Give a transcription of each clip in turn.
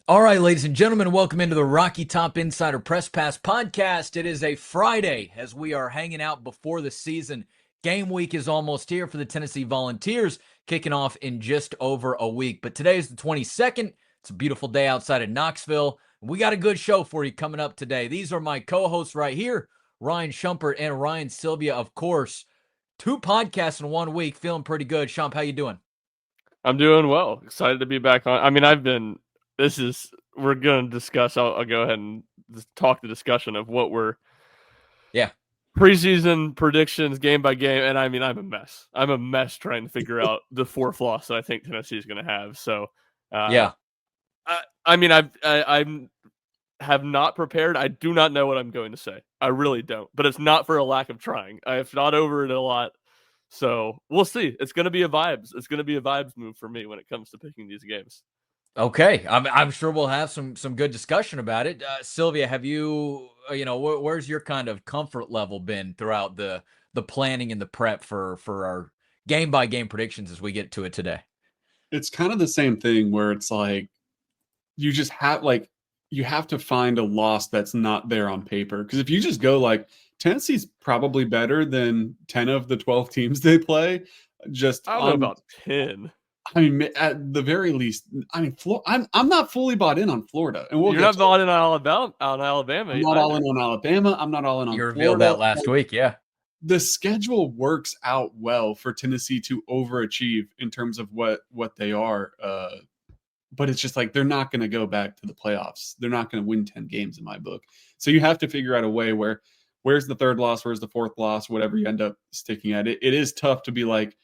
All right, ladies and gentlemen, welcome into the Rocky Top Insider Press Pass podcast. It is a Friday as we are hanging out before the season. Game week is almost here for the Tennessee Volunteers, kicking off in just over a week. But today is the 22nd. It's a beautiful day outside of Knoxville. We got a good show for you coming up today. These are my co-hosts right here, Ryan Shumpert and Ryan Sylvia, of course. 2 podcasts in 1 week, feeling pretty good. Shump, how you doing? I'm doing well. Excited to be back on. I mean, we're going to discuss. I'll go ahead and talk the discussion of what we're Yeah. preseason predictions game by game. And I mean, I'm a mess. I'm a mess trying to figure out the 4th loss that I think Tennessee is going to have. So, Yeah. I mean, I have not prepared. I do not know what I'm going to say. I really don't. But it's not for a lack of trying. I have thought over it a lot. So we'll see. It's going to be a vibes. It's going to be a vibes move for me when it comes to picking these games. Okay, I'm sure we'll have some good discussion about it. Sylvia, have you where's your kind of comfort level been throughout the planning and the prep for our game by game predictions as we get to it today? It's kind of the same thing where it's like you just have you have to find a loss that's not there on paper, because if you just go like Tennessee's probably better than 10 of the 12 teams they play, just I don't know about 10. I mean, at the very least, I mean, I'm not fully bought in on Florida, and You're not bought in on Alabama. I'm not all in on Alabama. I'm not all in on You revealed Florida. that last week, yeah. The schedule works out well for Tennessee to overachieve in terms of what they are. But it's just like they're not going to go back to the playoffs. They're not going to win 10 games in my book. So you have to figure out a way where's the 3rd loss, where's the 4th loss, whatever you end up sticking at. It is tough to be like,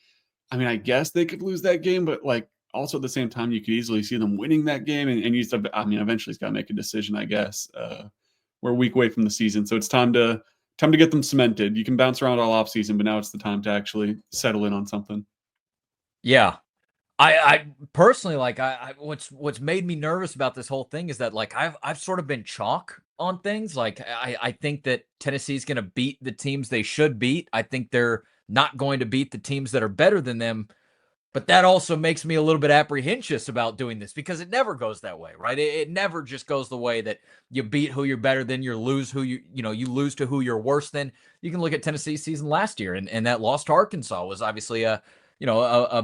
I mean, I guess they could lose that game, but like also at the same time, you could easily see them winning that game. And you still, I mean, eventually it's got to make a decision, I guess. We're a week away from the season, so it's time to get them cemented. You can bounce around all off season, but now it's the time to actually settle in on something. Yeah. I personally what's made me nervous about this whole thing is that like I've sort of been chalk on things. Like I think that Tennessee's going to beat the teams they should beat. I think they're not going to beat the teams that are better than them. But that also makes me a little bit apprehensive about doing this because it never goes that way, right? It never just goes the way that you beat who you're better than, you lose who you lose to who you're worse than. You can look at Tennessee's season last year, and that loss to Arkansas was obviously a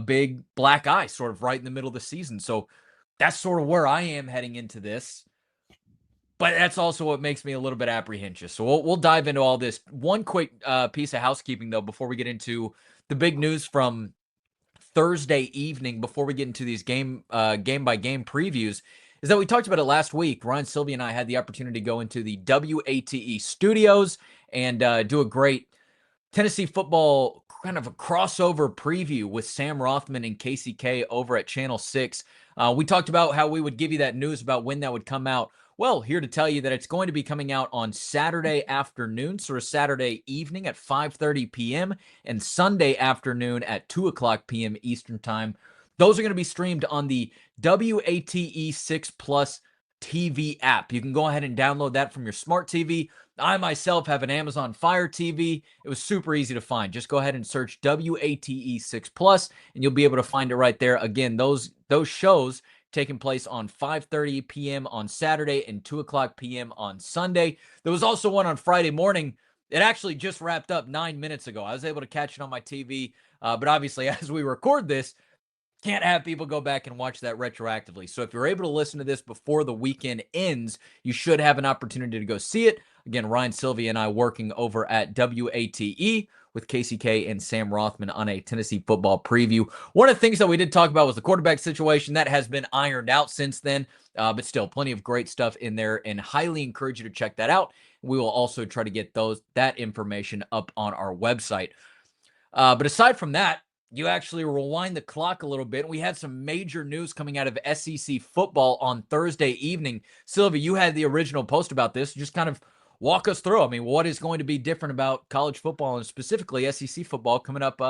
big black eye sort of right in the middle of the season. So that's sort of where I am heading into this. But that's also what makes me a little bit apprehensive. So we'll dive into all this. One quick piece of housekeeping, though, before we get into the big news from Thursday evening, before we get into these game by game previews, is that we talked about it last week. Ryan, Sylvia, and I had the opportunity to go into the WATE studios and do a great Tennessee football kind of a crossover preview with Sam Rothman and Casey K over at Channel 6. We talked about how we would give you that news about when that would come out. Well, here to tell you that it's going to be coming out on Saturday afternoon, sort of Saturday evening at 5:30 p.m. and Sunday afternoon at 2 o'clock p.m. Eastern Time. Those are going to be streamed on the WATE 6 Plus TV app. You can go ahead and download that from your smart TV. I myself have an Amazon Fire TV. It was super easy to find. Just go ahead and search WATE 6 Plus, and you'll be able to find it right there. Again, those shows taking place on 5:30 p.m. on Saturday and 2 o'clock p.m. on Sunday. There was also one on Friday morning. It actually just wrapped up 9 minutes ago. I was able to catch it on my TV, but obviously as we record this, can't have people go back and watch that retroactively. So if you're able to listen to this before the weekend ends, you should have an opportunity to go see it. Again, Ryan, Sylvia, and I working over at WATE with Casey K and Sam Rothman on a Tennessee football preview. One of the things that we did talk about was the quarterback situation. That has been ironed out since then, but still plenty of great stuff in there, and highly encourage you to check that out. We will also try to get that information up on our website. But aside from that, you actually rewind the clock a little bit. We had some major news coming out of SEC football on Thursday evening. Sylvia, you had the original post about this. Just kind of walk us through. I mean, what is going to be different about college football and specifically SEC football coming up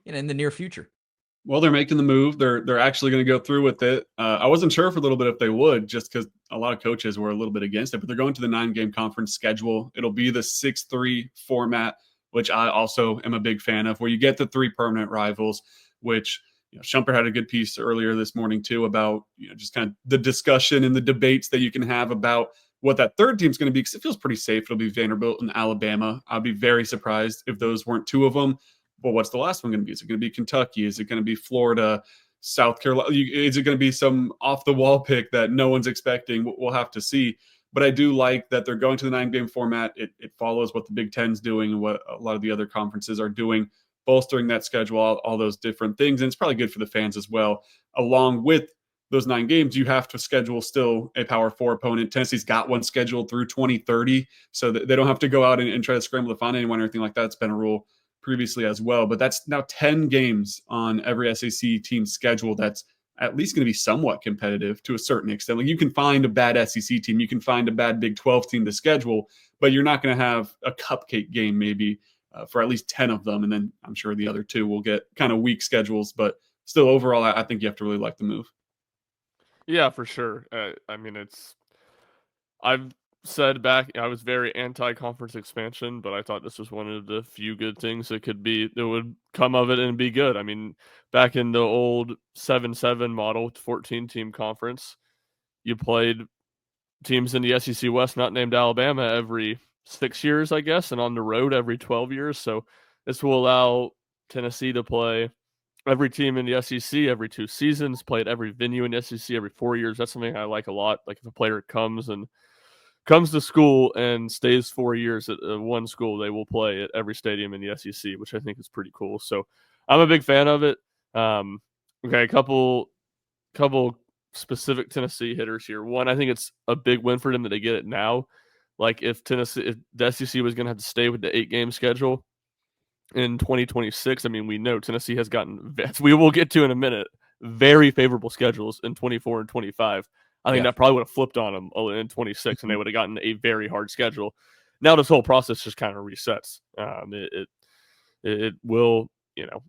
in the near future? Well, they're making the move. They're actually going to go through with it. I wasn't sure for a little bit if they would, just because a lot of coaches were a little bit against it. But they're going to the 9-game conference schedule. It'll be the 6-3 format, which I also am a big fan of, where you get the 3 permanent rivals, which Shumpert had a good piece earlier this morning too about just kind of the discussion and the debates that you can have about what that third team's going to be, because it feels pretty safe. It'll be Vanderbilt and Alabama. I'd be very surprised if those weren't two of them. But what's the last one going to be? Is it going to be Kentucky? Is it going to be Florida, South Carolina? Is it going to be some off the wall pick that no one's expecting? We'll have to see. But I do like that they're going to the 9-game format. It follows what the Big Ten's doing and what a lot of the other conferences are doing, bolstering that schedule, all those different things. And it's probably good for the fans as well. Along with those 9 games, you have to schedule still a Power 4 opponent. Tennessee's got one scheduled through 2030, so that they don't have to go out and try to scramble to find anyone or anything like that. It's been a rule previously as well. But that's now 10 games on every SEC team's schedule that's at least going to be somewhat competitive to a certain extent. Like, you can find a bad SEC team, you can find a bad Big 12 team to schedule, but you're not going to have a cupcake game maybe for at least 10 of them. And then I'm sure the other 2 will get kind of weak schedules, but still overall, I think you have to really like the move. Yeah, for sure. I mean, I've said back, I was very anti-conference expansion, but I thought this was one of the few good things that would come of it and be good. I mean, back in the old 7-7 model, 14-team conference, you played teams in the SEC West not named Alabama every 6 years, I guess, and on the road every 12 years. So this will allow Tennessee to play every team in the SEC every 2 seasons, play at every venue in the SEC every 4 years. That's something I like a lot. Like, if a player comes to school and stays 4 years at one school, they will play at every stadium in the SEC, which I think is pretty cool. So I'm a big fan of it. Okay, a couple specific Tennessee hitters here. One, I think it's a big win for them that they get it now. Like, if the SEC was going to have to stay with the 8-game schedule in 2026, I mean, we know Tennessee has gotten, we will get to in a minute, very favorable schedules in 24 and 25. I think that probably would have flipped on them in 26, and they would have gotten a very hard schedule. Now this whole process just kind of resets. It will,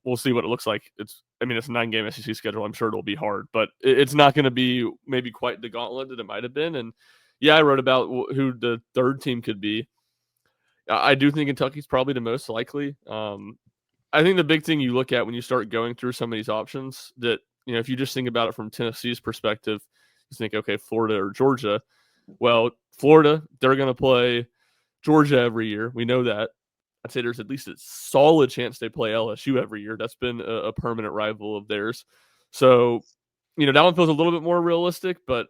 we'll see what it looks like. It's a 9-game SEC schedule. I'm sure it'll be hard, but it's not going to be maybe quite the gauntlet that it might have been. And yeah, I wrote about who the third team could be. I do think Kentucky's probably the most likely. I think the big thing you look at when you start going through some of these options, that, if you just think about it from Tennessee's perspective, you think, okay, Florida or Georgia. Well, Florida, they're going to play Georgia every year. We know that. I'd say there's at least a solid chance they play LSU every year. That's been a permanent rival of theirs. So, that one feels a little bit more realistic, but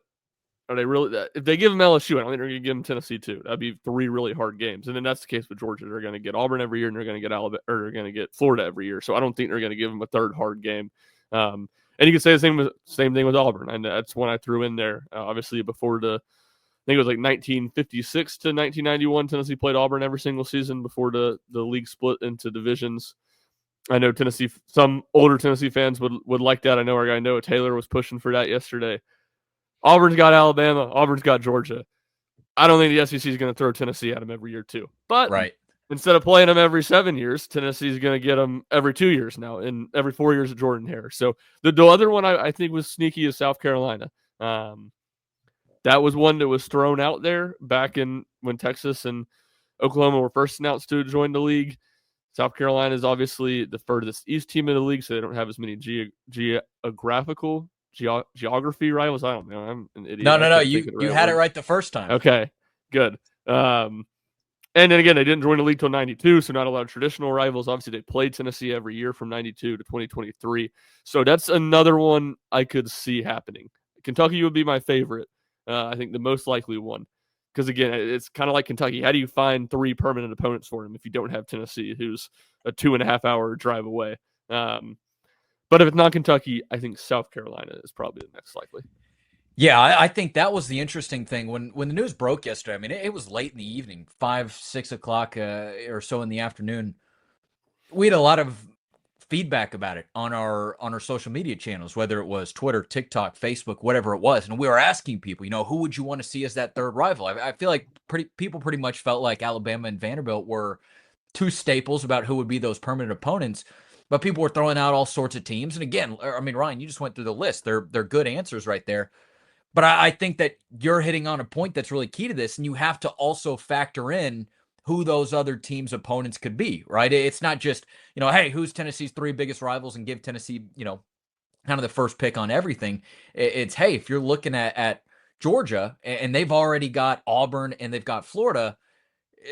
are they really? If they give them LSU, I don't think they're going to give them Tennessee too. That'd be 3 really hard games. And then that's the case with Georgia. They're going to get Auburn every year, and they're going to get Alabama, or they're going to get Florida every year. So I don't think they're going to give them a third hard game. And you could say the same thing with Auburn, and that's one I threw in there. Obviously, before I think it was like 1956 to 1991, Tennessee played Auburn every single season before the league split into divisions. I know some older Tennessee fans would like that. I know our guy Noah Taylor was pushing for that yesterday. Auburn's got Alabama. Auburn's got Georgia. I don't think the SEC is going to throw Tennessee at them every year too. But instead of playing them every 7 years, Tennessee is going to get them every 2 years now, and every 4 years of Jordan Hare. So the other one I think was sneaky is South Carolina. That was one that was thrown out there back when Texas and Oklahoma were first announced to join the league. South Carolina is obviously the furthest east team in the league, so they don't have as many geography rivals. I don't know. I'm an idiot. No. You had it right the first time. Okay, good. And then again, they didn't join the league till 92, so not a lot of traditional rivals. Obviously, they played Tennessee every year from 92 to 2023. So that's another one I could see happening. Kentucky would be my favorite. I think the most likely one. Because, again, it's kind of like Kentucky. How do you find 3 permanent opponents for them if you don't have Tennessee, who's a 2.5-hour drive away? But if it's not Kentucky, I think South Carolina is probably the next likely. Yeah, I think that was the interesting thing. When the news broke yesterday, I mean, it was late in the evening, 5, 6 o'clock or so in the afternoon. We had a lot of feedback about it on our social media channels, whether it was Twitter, TikTok, Facebook, whatever it was. And we were asking people, who would you want to see as that third rival? I feel like people pretty much felt like Alabama and Vanderbilt were 2 staples about who would be those permanent opponents. But people were throwing out all sorts of teams. And again, I mean, Ryan, you just went through the list. They're good answers right there. But I think that you're hitting on a point that's really key to this. And you have to also factor in who those other teams' opponents could be, right? It's not just, hey, who's Tennessee's 3 biggest rivals and give Tennessee, kind of the first pick on everything. It's, hey, if you're looking at Georgia and they've already got Auburn and they've got Florida,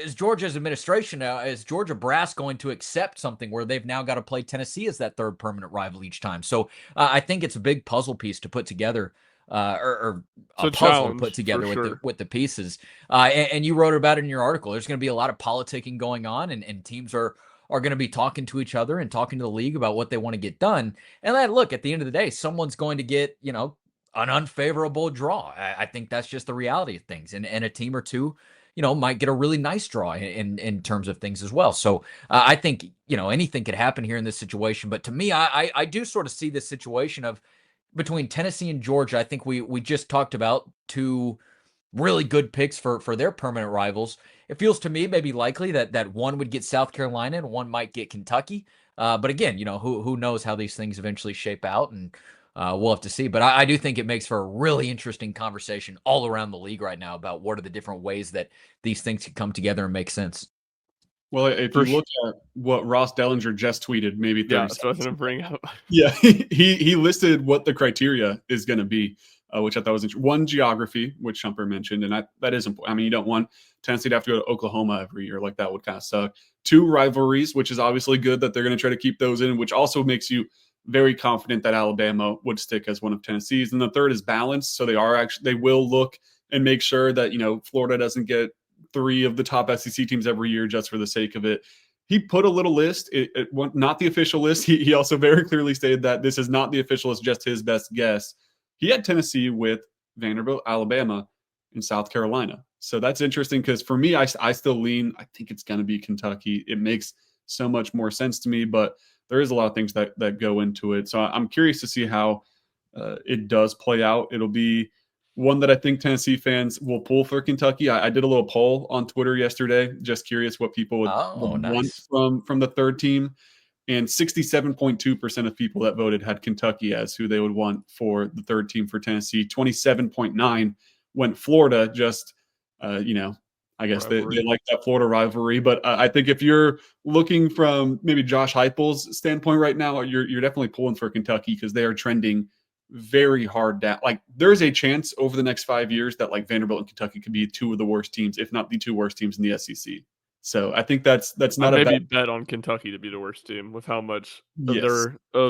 is Georgia's administration now, is Georgia brass going to accept something where they've now got to play Tennessee as that third permanent rival each time? So I think it's a big puzzle piece to put together, or It's a a puzzle to put challenge for together sure. with the pieces. And you wrote about it in your article. There's going to be a lot of politicking going on, and teams are going to be talking to each other and talking to the league about what they want to get done. And then look, at the end of the day, someone's going to get, an unfavorable draw. I think that's just the reality of things. And a team or two, might get a really nice draw in terms of things as well. So I think, anything could happen here in this situation. But to me, I do sort of see this situation of between Tennessee and Georgia. I think we just talked about two really good picks for their permanent rivals. It feels to me maybe likely that one would get South Carolina and one might get Kentucky. But again, who knows how these things eventually shape out, and we'll have to see. But I do think it makes for a really interesting conversation all around the league right now about what are the different ways that these things could come together and make sense. Well, if For you look at what Ross Dellinger just tweeted, maybe 30 Yeah, that's what I was seconds going to ago. bring up. Yeah, he listed what the criteria is going to be, which I thought was interesting. One, geography, which Shumper mentioned, and that is important. I mean, you don't want Tennessee to have to go to Oklahoma every year, like that would kind of suck. Two, rivalries, which is obviously good that they're going to try to keep those in, which also makes you very confident that Alabama would stick as one of Tennessee's. And the third is balance, so they will look and make sure that Florida doesn't get three of the top SEC teams every year just for the sake of it. He put a little list, not the official list. He also very clearly stated that this is not the official list, just his best guess. He had Tennessee with Vanderbilt, Alabama, and South Carolina. So that's interesting because for me, I still lean, I think it's going to be Kentucky. It makes so much more sense to me, but there is a lot of things that go into it. So I'm curious to see how it does play out. It'll be one that I think Tennessee fans will pull for Kentucky. I did a little poll on Twitter yesterday, just curious what people would Oh, want nice. from the third team. And 67.2% of people that voted had Kentucky as who they would want for the third team for Tennessee. 27.9 went Florida, just, I guess they Rivalry. like that Florida rivalry. But I think if you're looking from maybe Josh Heupel's standpoint right now, you're definitely pulling for Kentucky because they are trending very hard down. Like there's a chance over the next 5 years that like Vanderbilt and Kentucky could be two of the worst teams, if not the two worst teams in the SEC. So I think that's I not a maybe bad. bet on Kentucky to be the worst team with how much of Yes.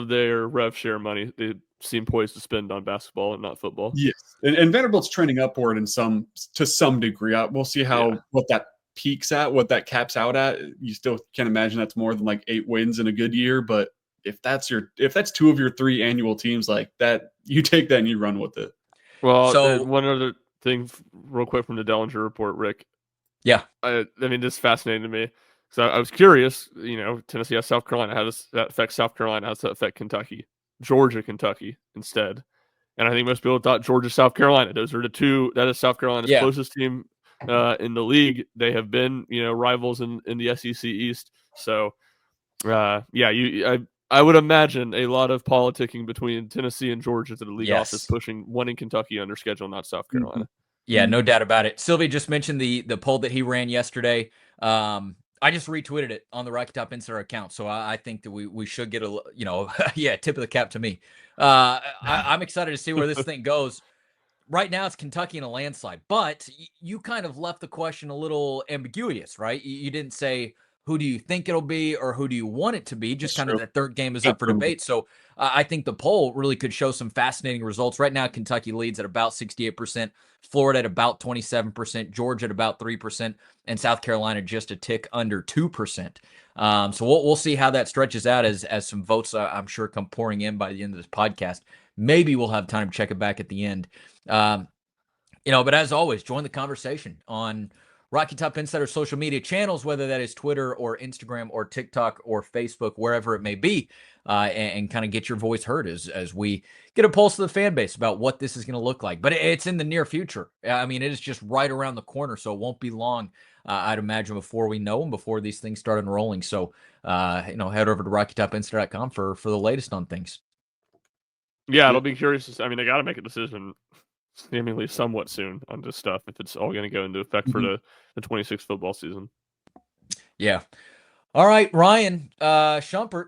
their rev share money they seem poised to spend on basketball and not football. Yes. And Vanderbilt's trending upward to some degree. We'll see Yeah. what that peaks at, what that caps out at. You still can't imagine that's more than like 8 wins in a good year, but if that's two of your 3 annual teams like that, you take that and you run with it. Well, So one other thing, real quick from the Dellinger report, Rick. yeah. I mean, this is fascinating to me. So I was curious. Tennessee has South Carolina. How does that affect South Carolina? How does that affect Kentucky? Georgia, Kentucky instead. And I think most people thought Georgia, South Carolina. Those are the two. That is South Carolina's Yeah. closest team in the league. They have been, rivals in the SEC East. So, I would imagine a lot of politicking between Tennessee and Georgia to the league office Yes. pushing one in Kentucky under schedule, not South Carolina. Yeah, no doubt about it. Sylvie just mentioned the poll that he ran yesterday. I just retweeted it on the Rocky Top Insider account, so I think that we should get tip of the cap to me. I'm excited to see where this thing goes. Right now, it's Kentucky in a landslide, but you kind of left the question a little ambiguous, right? You didn't say who do you think it'll be or who do you want it to be. Just That's kind of true. that third game is Good up for point. debate. So I think the poll really could show some fascinating results. Right now, Kentucky leads at about 68%, Florida at about 27%, Georgia at about 3%, and South Carolina just a tick under 2%. So we'll see how that stretches out as some votes I'm sure come pouring in by the end of this podcast. Maybe we'll have time to check it back at the end. But as always, join the conversation on Rocky Top Insider social media channels, whether that is Twitter or Instagram or TikTok or Facebook, wherever it may be, and kind of get your voice heard as we get a pulse of the fan base about what this is going to look like. But it's in the near future. I mean, it is just right around the corner, so it won't be long, I'd imagine, before we know and before these things start unrolling. So, head over to RockyTopInsider.com for the latest on things. Yeah, it'll be curious. I mean, they got to make a decision seemingly somewhat soon on this stuff if it's all going to go into effect for the 26 football season. Yeah. All right, Ryan, Shumpert,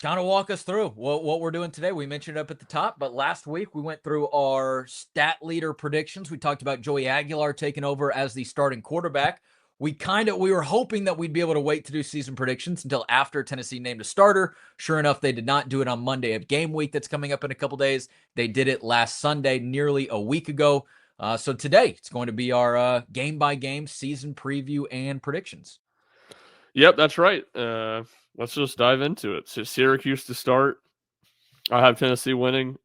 Kind of walk us through what we're doing today. We mentioned it up at the top, but last week we went through our stat leader predictions. We talked about Joey Aguilar taking over as the starting quarterback. We were hoping that we'd be able to wait to do season predictions until after Tennessee named a starter. Sure enough, they did not do it on Monday of game week that's coming up in a couple days. They did it last Sunday, nearly a week ago. So today it's going to be our game by game season preview and predictions. Yep, that's right. Let's just dive into it. So Syracuse to start. I have Tennessee winning.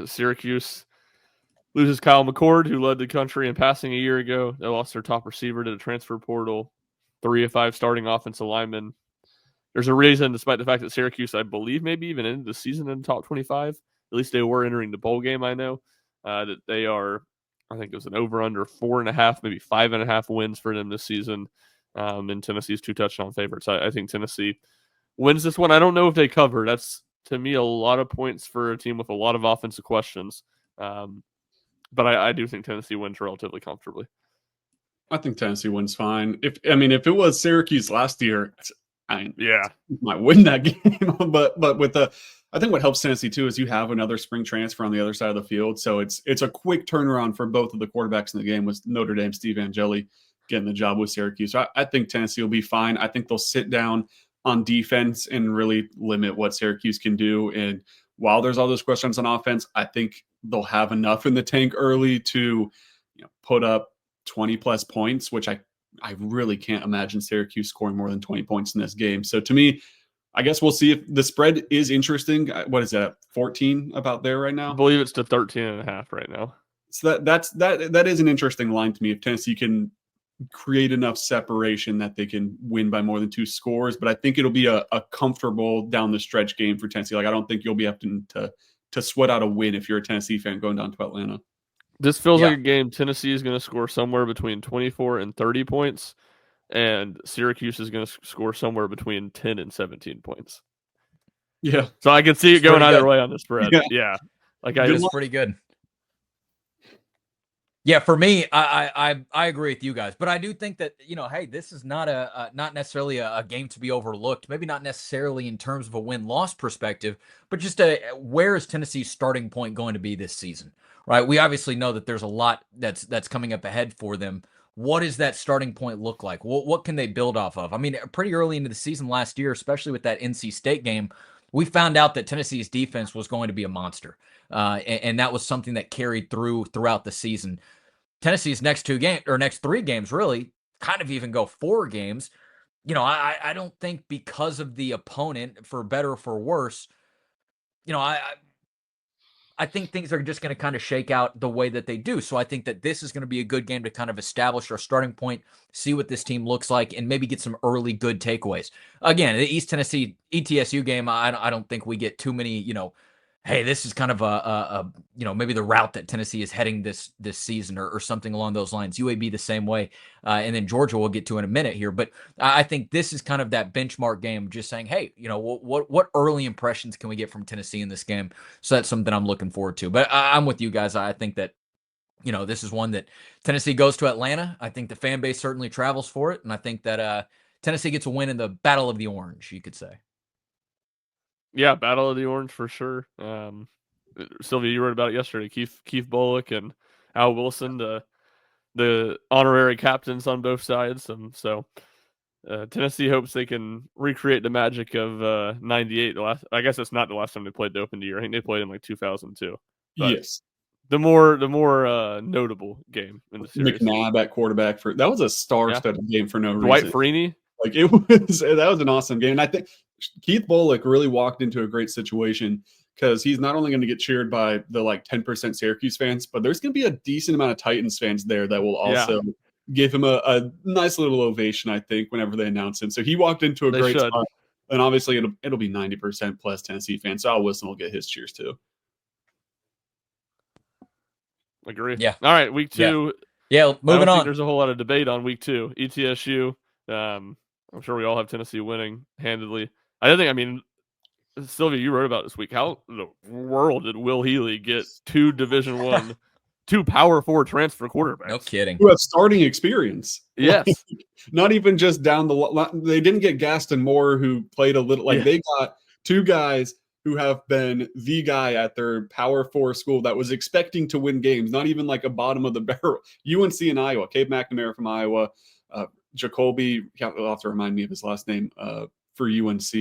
Syracuse loses Kyle McCord, who led the country in passing a year ago. They lost their top receiver to the transfer portal. 3 of 5 starting offensive linemen. There's a reason, despite the fact that Syracuse, I believe, maybe even ended the season in the top 25. At least they were entering the bowl game, I know. That they are, I think it was an over-under 4.5, maybe 5.5 wins for them this season. And Tennessee's 2 touchdown favorites. I think Tennessee wins this one. I don't know if they cover. That's, to me, a lot of points for a team with a lot of offensive questions. But I do think Tennessee wins relatively comfortably. I think Tennessee wins fine. If it was Syracuse last year, might win that game. but with I think what helps Tennessee too is you have another spring transfer on the other side of the field, so it's a quick turnaround for both of the quarterbacks in the game. With Notre Dame Steve Angeli getting the job with Syracuse, so I think Tennessee will be fine. I think they'll sit down on defense and really limit what Syracuse can do. And while there's all those questions on offense, I think they'll have enough in the tank early to put up 20 plus points, which I really can't imagine Syracuse scoring more than 20 points in this game. So to me, I guess we'll see if the spread is interesting. What is that, 14 about there right now? I believe it's to 13.5 right now. So that is an interesting line to me. If Tennessee can create enough separation that they can win by more than 2 scores, but I think it'll be a comfortable down the stretch game for Tennessee. Like, I don't think you'll be having to sweat out a win if you're a Tennessee fan going down to Atlanta. This feels like a game Tennessee is going to score somewhere between 24 and 30 points, and Syracuse is going to score somewhere between 10 and 17 points. Yeah. So I can see it going either way on the spread. Yeah. Like, it's pretty good. Yeah, for me, I agree with you guys, but I do think that, hey, this is not not necessarily a game to be overlooked. Maybe not necessarily in terms of a win-loss perspective, but just where is Tennessee's starting point going to be this season? Right? We obviously know that there's a lot that's coming up ahead for them. What does that starting point look like? What can they build off of? I mean, pretty early into the season last year, especially with that NC State game, we found out that Tennessee's defense was going to be a monster, and that was something that carried throughout the season. Tennessee's next 3 games, really, kind of even go 4 games. I don't think, because of the opponent, for better or for worse, I think things are just going to kind of shake out the way that they do. So I think that this is going to be a good game to kind of establish our starting point, see what this team looks like, and maybe get some early good takeaways. Again, the East Tennessee ETSU game, I don't think we get too many, hey, this is kind of maybe the route that Tennessee is heading this season or something along those lines. UAB the same way. And then Georgia we'll get to in a minute here. But I think this is kind of that benchmark game, just saying, hey, what early impressions can we get from Tennessee in this game? So that's something I'm looking forward to. But I'm with you guys. I think that, this is one that Tennessee goes to Atlanta. I think the fan base certainly travels for it. And I think that Tennessee gets a win in the Battle of the Orange, you could say. Yeah, Battle of the Orange for sure. Sylvia, you wrote about it yesterday. Keith Bullock and Al Wilson, the honorary captains on both sides. So Tennessee hopes they can recreate the magic of 98. I guess it's not the last time they played the Open Year. I think they played in like 2002. But yes. The more notable game in the series. McNabb at quarterback that was a star-studded game for no reason. Dwight Freeney. Like, that was an awesome game. And I think Keith Bullock really walked into a great situation, because he's not only going to get cheered by the 10% Syracuse fans, but there's going to be a decent amount of Titans fans there that will also give him a nice little ovation, I think, whenever they announce him. So he walked into a great spot. And obviously it'll be 90% plus Tennessee fans. So Al Wilson will get his cheers too. Agree. Yeah. All right, week 2. Yeah, moving on. There's a whole lot of debate on week 2. ETSU. I'm sure we all have Tennessee winning handedly. Sylvia, you wrote about this week. How in the world did Will Healy get 2 Division I, 2 Power 4 transfer quarterbacks? No kidding. Who have starting experience. Yes. Not even just down the line. They didn't get Gaston Moore, who played a little. They got two guys who have been the guy at their Power 4 school that was expecting to win games, not even like a bottom of the barrel. UNC and Iowa, Cade McNamara from Iowa, Jacoby, you'll have to remind me of his last name for UNC.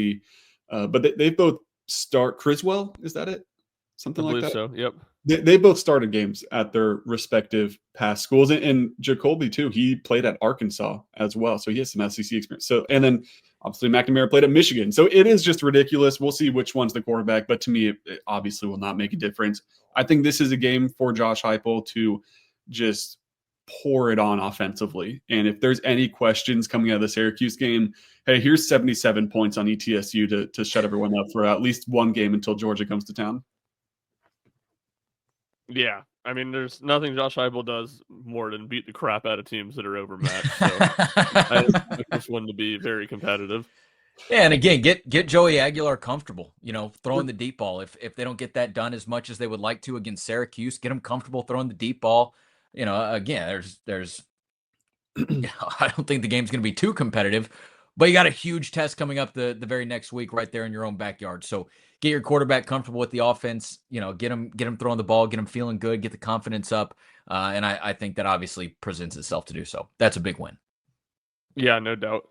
But they both start, Criswell, is that it? Something I like believe that? so. Yep. They both started games at their respective past schools, and Jacoby too. He played at Arkansas as well, so he has some SEC experience. So, and then obviously McNamara played at Michigan. So it is just ridiculous. We'll see which one's the quarterback, but to me, it obviously will not make a difference. I think this is a game for Josh Heupel to just pour it on offensively. And if there's any questions coming out of the Syracuse game, hey, here's 77 points on ETSU to shut everyone up for at least one game until Georgia comes to town. Yeah, I mean, there's nothing Josh Heupel does more than beat the crap out of teams that are overmatched. So I expect this one to be very competitive. Yeah, and again, get Joey Aguilar comfortable, throwing the deep ball. If they don't get that done as much as they would like to against Syracuse, get them comfortable throwing the deep ball. Again, there's I don't think the game's going to be too competitive, but you got a huge test coming up the very next week right there in your own backyard. So get your quarterback comfortable with the offense, get him throwing the ball, get him feeling good, get the confidence up. And I think that obviously presents itself to do so. That's a big win. Yeah, no doubt.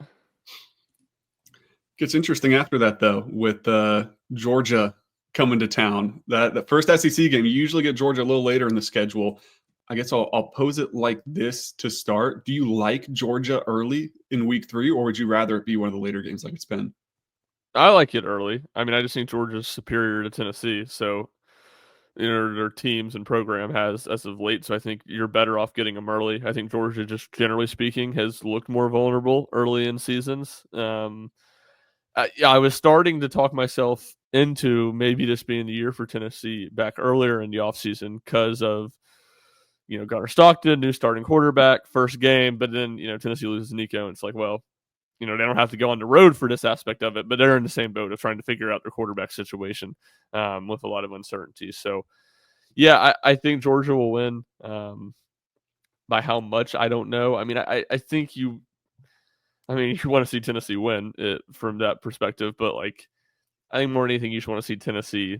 Gets interesting after that, though, with Georgia coming to town. The first SEC game, you usually get Georgia a little later in the schedule. I guess I'll pose it like this to start. Do you like Georgia early in week 3, or would you rather it be one of the later games like it's been? I like it early. I mean, I just think Georgia's superior to Tennessee. So, their teams and program has as of late. So I think you're better off getting them early. I think Georgia, just generally speaking, has looked more vulnerable early in seasons. I was starting to talk myself into maybe this being the year for Tennessee back earlier in the offseason because of, Gunnar Stockton, new starting quarterback, first game, but then, Tennessee loses Nico, and it's like, well, they don't have to go on the road for this aspect of it, but they're in the same boat of trying to figure out their quarterback situation with a lot of uncertainty. So, yeah, I think Georgia will win. By how much, I don't know. I mean, I think you want to see Tennessee win it from that perspective, but I think more than anything, you just want to see Tennessee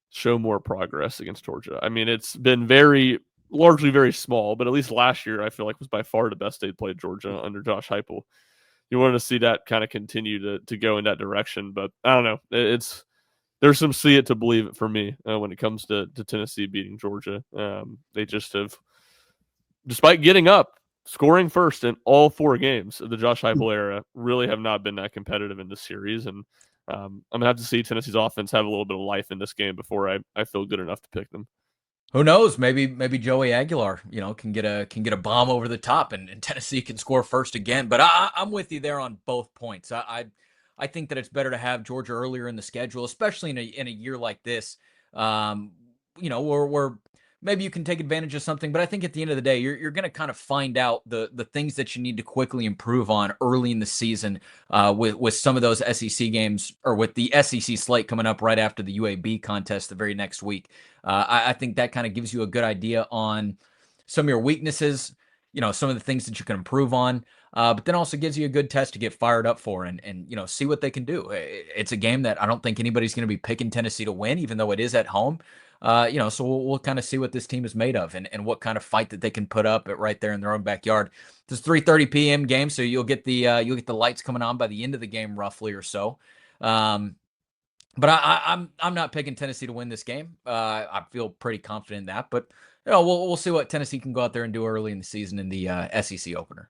show more progress against Georgia. I mean, it's been largely very small, but at least last year I feel like was by far the best they played Georgia under Josh Heupel. You want to see that kind of continue to go in that direction, but I don't know. There's some see it to believe it for me when it comes to Tennessee beating Georgia. They just have, despite getting up, scoring first in all 4 games of the Josh Heupel era, really have not been that competitive in this series. And I'm going to have to see Tennessee's offense have a little bit of life in this game before I feel good enough to pick them. Who knows? Maybe Joey Aguilar, can get a bomb over the top, and Tennessee can score first again. But I'm with you there on both points. I think that it's better to have Georgia earlier in the schedule, especially in a year like this. Where maybe you can take advantage of something, but I think at the end of the day, you're going to kind of find out the things that you need to quickly improve on early in the season with some of those SEC games, or with the SEC slate coming up right after the UAB contest the very next week. I think that kind of gives you a good idea on some of your weaknesses, some of the things that you can improve on, but then also gives you a good test to get fired up for and see what they can do. It's a game that I don't think anybody's going to be picking Tennessee to win, even though it is at home. So we'll kind of see what this team is made of and what kind of fight that they can put up right there in their own backyard. It's a 3:30 p.m. game, so you'll get the lights coming on by the end of the game, roughly or so. But I'm not picking Tennessee to win this game. I feel pretty confident in that, but we'll see what Tennessee can go out there and do early in the season in the SEC opener.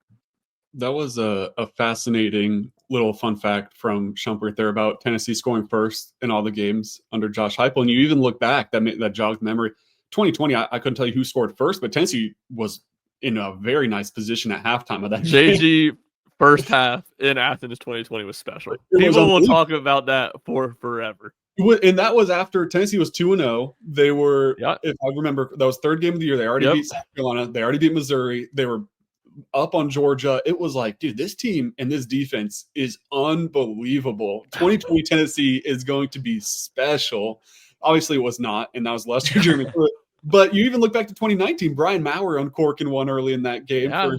That was a fascinating little fun fact from Shumpert there about Tennessee scoring first in all the games under Josh Heupel. And you even look back, that jogged memory. 2020, I couldn't tell you who scored first, but Tennessee was in a very nice position at halftime of that game. JG first half in Athens 2020 was special. People will talk about that for forever. And that was after Tennessee was 2-0. They were, if I remember, that was third game of the year. They already beat South Carolina. They already beat Missouri. They were up on Georgia. It was like, dude, this team and this defense is unbelievable. 2020 Tennessee is going to be special. Obviously, it was not, and that was last year Jeremy Pruitt. But you even look back to 2019, Brian Maurer uncorking one early in that game for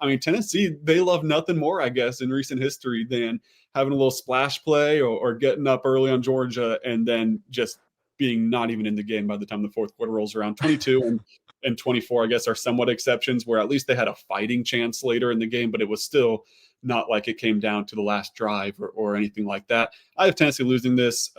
I mean, Tennessee, they love nothing more, I guess, in recent history than having a little splash play or getting up early on Georgia and then just being not even in the game by the time the fourth quarter rolls around. 22 and 24, I guess, are somewhat exceptions where at least they had a fighting chance later in the game, but it was still not like it came down to the last drive or anything like that. I have Tennessee losing this.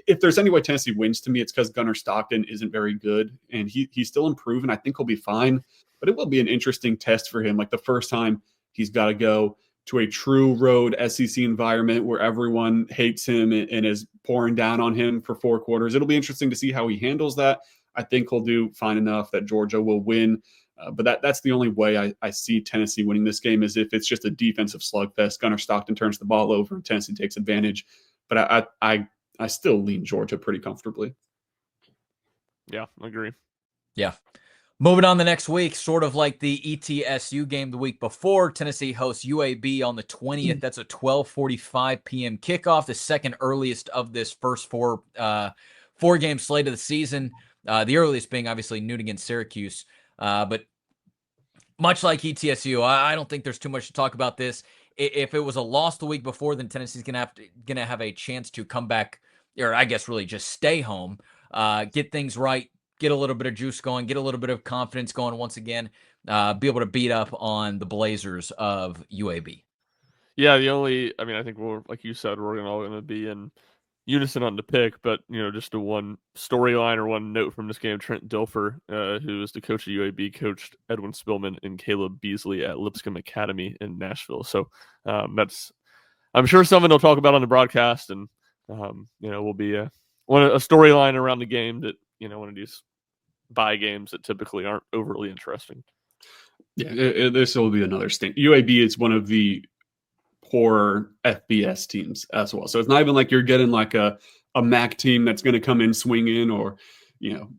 If there's any way Tennessee wins to me, it's because Gunnar Stockton isn't very good, and he's still improving. I think he'll be fine, but it will be an interesting test for him. Like the first time he's got to go to a true road SEC environment where everyone hates him and is pouring down on him for 4 quarters. It'll be interesting to see how he handles that. I think he'll do fine enough that Georgia will win. But that's the only way I see Tennessee winning this game is if it's just a defensive slugfest. Gunnar Stockton turns the ball over and Tennessee takes advantage. But I still lean Georgia pretty comfortably. Yeah, I agree. Yeah. Moving on the next week, sort of like the ETSU game the week before, Tennessee hosts UAB on the 20th. That's a 12:45 p.m. kickoff, the second earliest of this first four-game slate of the season. The earliest being obviously noon against Syracuse. But much like ETSU, I don't think there's too much to talk about this. If it was a loss the week before, then Tennessee's gonna have a chance to come back, or I guess really just stay home, get things right, get a little bit of juice going, get a little bit of confidence going once again, be able to beat up on the Blazers of UAB. Yeah, I think we're, like you said, we're all going to be in unison on the pick, but, just the one storyline or one note from this game, Trent Dilfer, who is the coach of UAB, coached Edwin Spillman and Caleb Beasley at Lipscomb Academy in Nashville. So I'm sure someone they'll talk about on the broadcast, and, will be a storyline around the game that, one of these bye games that typically aren't overly interesting. Yeah, this will be another stink. UAB is one of the poor FBS teams as well. So it's not even like you're getting like a MAC team that's going to come in swinging or,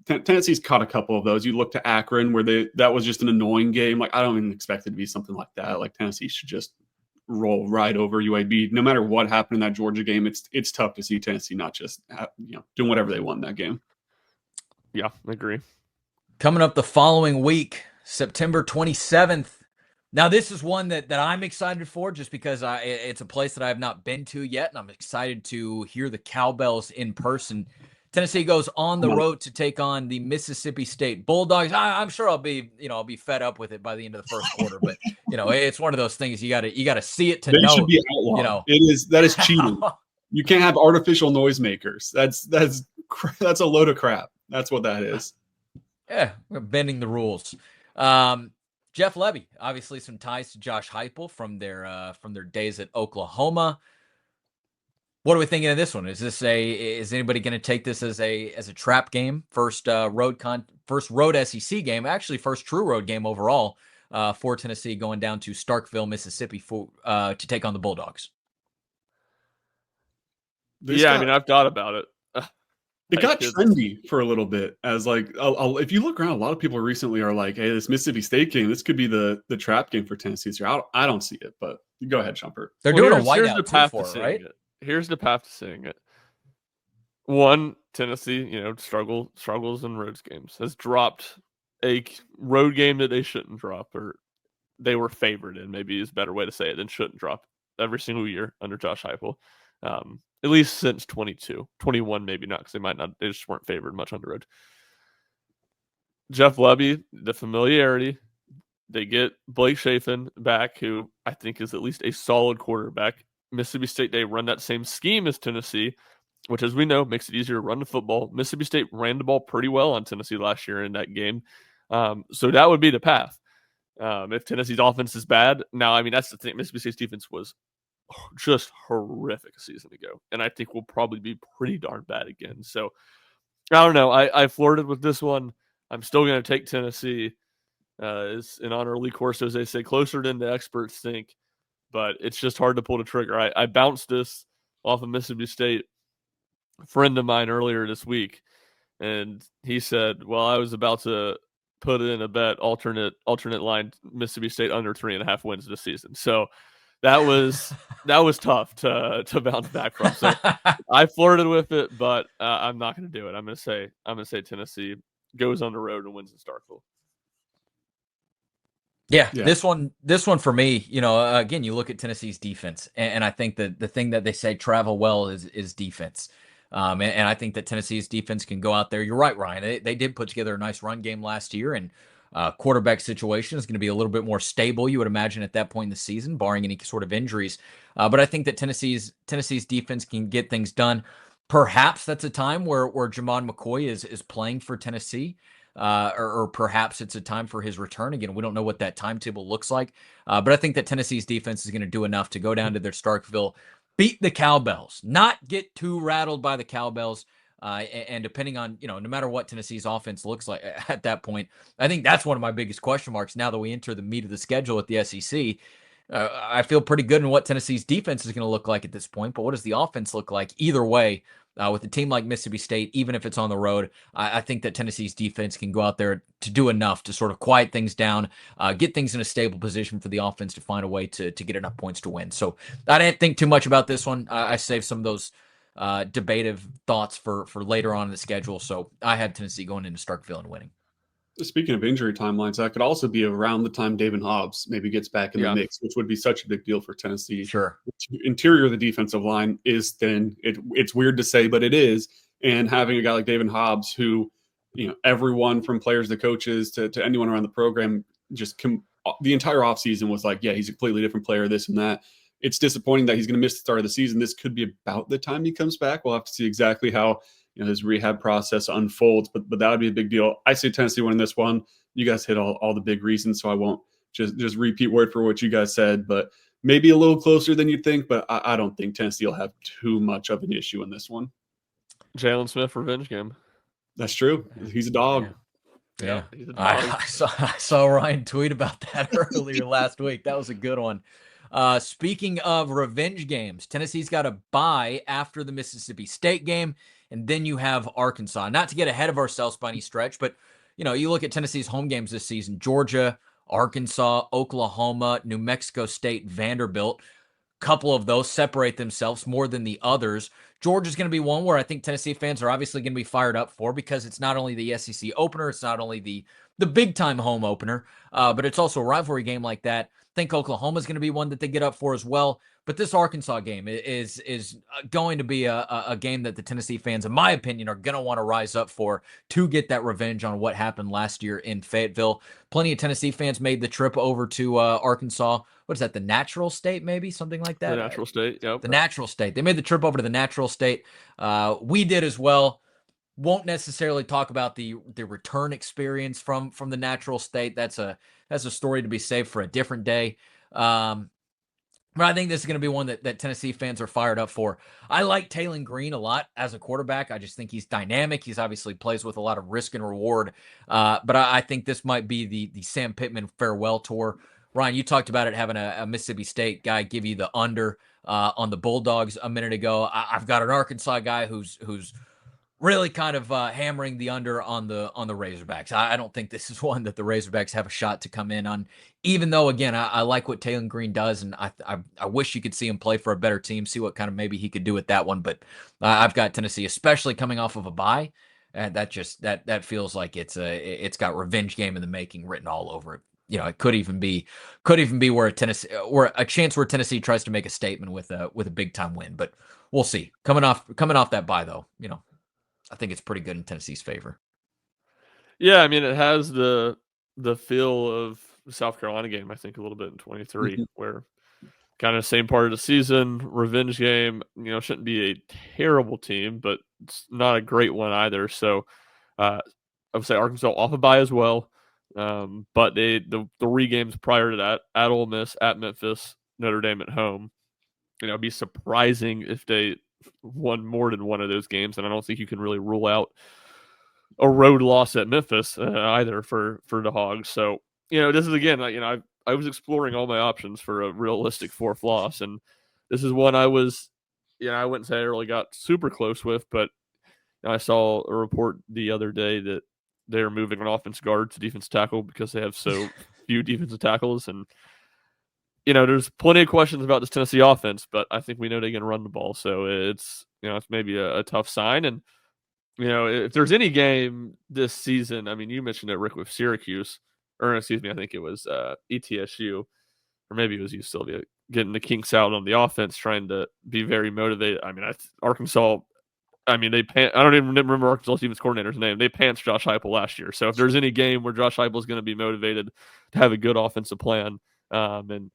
Tennessee's caught a couple of those. You look to Akron where that was just an annoying game. Like I don't even expect it to be something like that. Like Tennessee should just roll right over UAB. No matter what happened in that Georgia game, it's tough to see Tennessee not just doing whatever they want in that game. Yeah, I agree. Coming up the following week, September 27th. Now, this is one that I'm excited for just because it's a place that I have not been to yet, and I'm excited to hear the cowbells in person. Tennessee goes on the road to take on the Mississippi State Bulldogs. I'm sure I'll be fed up with it by the end of the first quarter, but it's one of those things you got to see it to know. They should be outlawed. That is cheating. You can't have artificial noisemakers. That's a load of crap. That's what that is. Yeah, we're bending the rules. Jeff Lebby, obviously some ties to Josh Heupel from their days at Oklahoma. What are we thinking of this one? Is anybody going to take this as a trap game? First road SEC game, actually first true road game overall for Tennessee, going down to Starkville, Mississippi to take on the Bulldogs. I've thought about it. It got trendy for a little bit as like, if you look around, a lot of people recently are like, hey, this Mississippi State game, this could be the trap game for Tennessee. So I don't see it, but go ahead, Shumpert. They're doing a whiteout too for it, right? Here's the path to seeing it. One, Tennessee, struggles in road games, has dropped a road game that they shouldn't drop, or they were favored in, maybe is a better way to say it, than shouldn't drop every single year under Josh Heupel. At least since 22. 21 maybe not, because they just weren't favored much on the road. Jeff Lebby, the familiarity. They get Blake Chafin back, who I think is at least a solid quarterback. Mississippi State, they run that same scheme as Tennessee, which, as we know, makes it easier to run the football. Mississippi State ran the ball pretty well on Tennessee last year in that game. So that would be the path. If Tennessee's offense is bad, now, that's the thing. Mississippi State's defense was just horrific a season ago, and I think will probably be pretty darn bad again. So I don't know. I flirted with this one. I'm still going to take Tennessee. Is in honor of Lee Corso, as they say, closer than the experts think, but it's just hard to pull the trigger. I bounced this off of Mississippi State, a friend of mine earlier this week, and he said, well, I was about to put in a bet alternate line Mississippi State under 3.5 wins this season. So that was tough to bounce back from. So I flirted with it, but I'm not going to do it. I'm going to say Tennessee goes on the road and wins in Starkville. Yeah, Yeah. this one for me, again, you look at Tennessee's defense, and I think that the thing that they say travel well is defense. And I think that Tennessee's defense can go out there. You're right, Ryan. They did put together a nice run game last year, and quarterback situation is going to be a little bit more stable, you would imagine, at that point in the season, barring any sort of injuries. But I think that Tennessee's defense can get things done. Perhaps that's a time where Jamon McCoy is playing for Tennessee. Or perhaps it's a time for his return. Again, we don't know what that timetable looks like, but I think that Tennessee's defense is going to do enough to go down to their Starkville, beat the Cowbells, not get too rattled by the Cowbells. And depending on, no matter what Tennessee's offense looks like at that point, I think that's one of my biggest question marks now that we enter the meat of the schedule at the SEC. I feel pretty good in what Tennessee's defense is going to look like at this point, but what does the offense look like? Either way, with a team like Mississippi State, even if it's on the road, I think that Tennessee's defense can go out there to do enough to sort of quiet things down, get things in a stable position for the offense to find a way to get enough points to win. So I didn't think too much about this one. I saved some of those debative thoughts for later on in the schedule. So I had Tennessee going into Starkville and winning. Speaking of injury timelines, that could also be around the time David Hobbs maybe gets back in the mix, which would be such a big deal for Tennessee. Sure. The interior of the defensive line is thin. It's weird to say, but it is. And having a guy like David Hobbs, who, everyone from players to coaches to anyone around the program, the entire offseason was like, yeah, he's a completely different player, this and that. It's disappointing that he's going to miss the start of the season. This could be about the time he comes back. We'll have to see exactly how his rehab process unfolds, but that would be a big deal. I say Tennessee winning this one. You guys hit all the big reasons, so I won't just repeat word for what you guys said, but maybe a little closer than you'd think, but I don't think Tennessee will have too much of an issue in this one. Jalen Smith revenge game. That's true. He's a dog. Yeah. He's a dog. I saw Ryan tweet about that earlier last week. That was a good one. Speaking of revenge games, Tennessee's got a bye after the Mississippi State game, and then you have Arkansas. Not to get ahead of ourselves by any stretch, but you look at Tennessee's home games this season: Georgia, Arkansas, Oklahoma, New Mexico State, Vanderbilt. Couple of those separate themselves more than the others. Georgia's going to be one where I think Tennessee fans are obviously going to be fired up for, because it's not only the SEC opener, it's not only the big time home opener, but it's also a rivalry game like that. I think Oklahoma's going to be one that they get up for as well. But this Arkansas game is going to be a game that the Tennessee fans, in my opinion, are going to want to rise up for to get that revenge on what happened last year in Fayetteville. Plenty of Tennessee fans made the trip over to Arkansas. What is that, the Natural State, maybe? Something like that? The Natural State, yep. The Natural State. They made the trip over to the Natural State. We did as well. Won't necessarily talk about the return experience from the Natural State. That's a story to be saved for a different day. But I think this is going to be one that Tennessee fans are fired up for. I like Taylon Green a lot as a quarterback. I just think he's dynamic. He's obviously plays with a lot of risk and reward. But I think this might be the Sam Pittman farewell tour. Ryan, you talked about it having a Mississippi State guy give you the under on the Bulldogs a minute ago. I've got an Arkansas guy who's really kind of hammering the under on the Razorbacks. I don't think this is one that the Razorbacks have a shot to come in on, even though, again, I like what Taylon Green does, and I wish you could see him play for a better team, see what kind of maybe he could do with that one. But I've got Tennessee, especially coming off of a bye, and that feels like it's got revenge game in the making written all over it. It could even be where a chance where Tennessee tries to make a statement with a big time win. But we'll see. Coming off that bye, though, I think it's pretty good in Tennessee's favor. Yeah, I mean, it has the feel of the South Carolina game, I think, a little bit in 23, where kind of same part of the season, revenge game, shouldn't be a terrible team, but it's not a great one either. So I would say Arkansas off a bye as well. But the 3 games prior to that, at Ole Miss, at Memphis, Notre Dame at home, it'd be surprising if they won more than one of those games, and I don't think you can really rule out a road loss at Memphis either for the Hogs. So this is, again, I was exploring all my options for a realistic 4th loss, and this is one I was, I wouldn't say I really got super close with, but I saw a report the other day that they're moving an offense guard to defense tackle because they have so few defensive tackles, and there's plenty of questions about this Tennessee offense, but I think we know they can run the ball. So it's maybe a tough sign. And, if there's any game this season, I mean, you mentioned it, Rick, with Syracuse, or excuse me, I think it was ETSU, or maybe it was U Sylvia, getting the kinks out on the offense, trying to be very motivated. I mean, Arkansas. I mean, I don't even remember Arkansas team's coordinator's name. They pantsed Josh Heupel last year. So if there's any game where Josh Heupel is going to be motivated to have a good offensive plan, and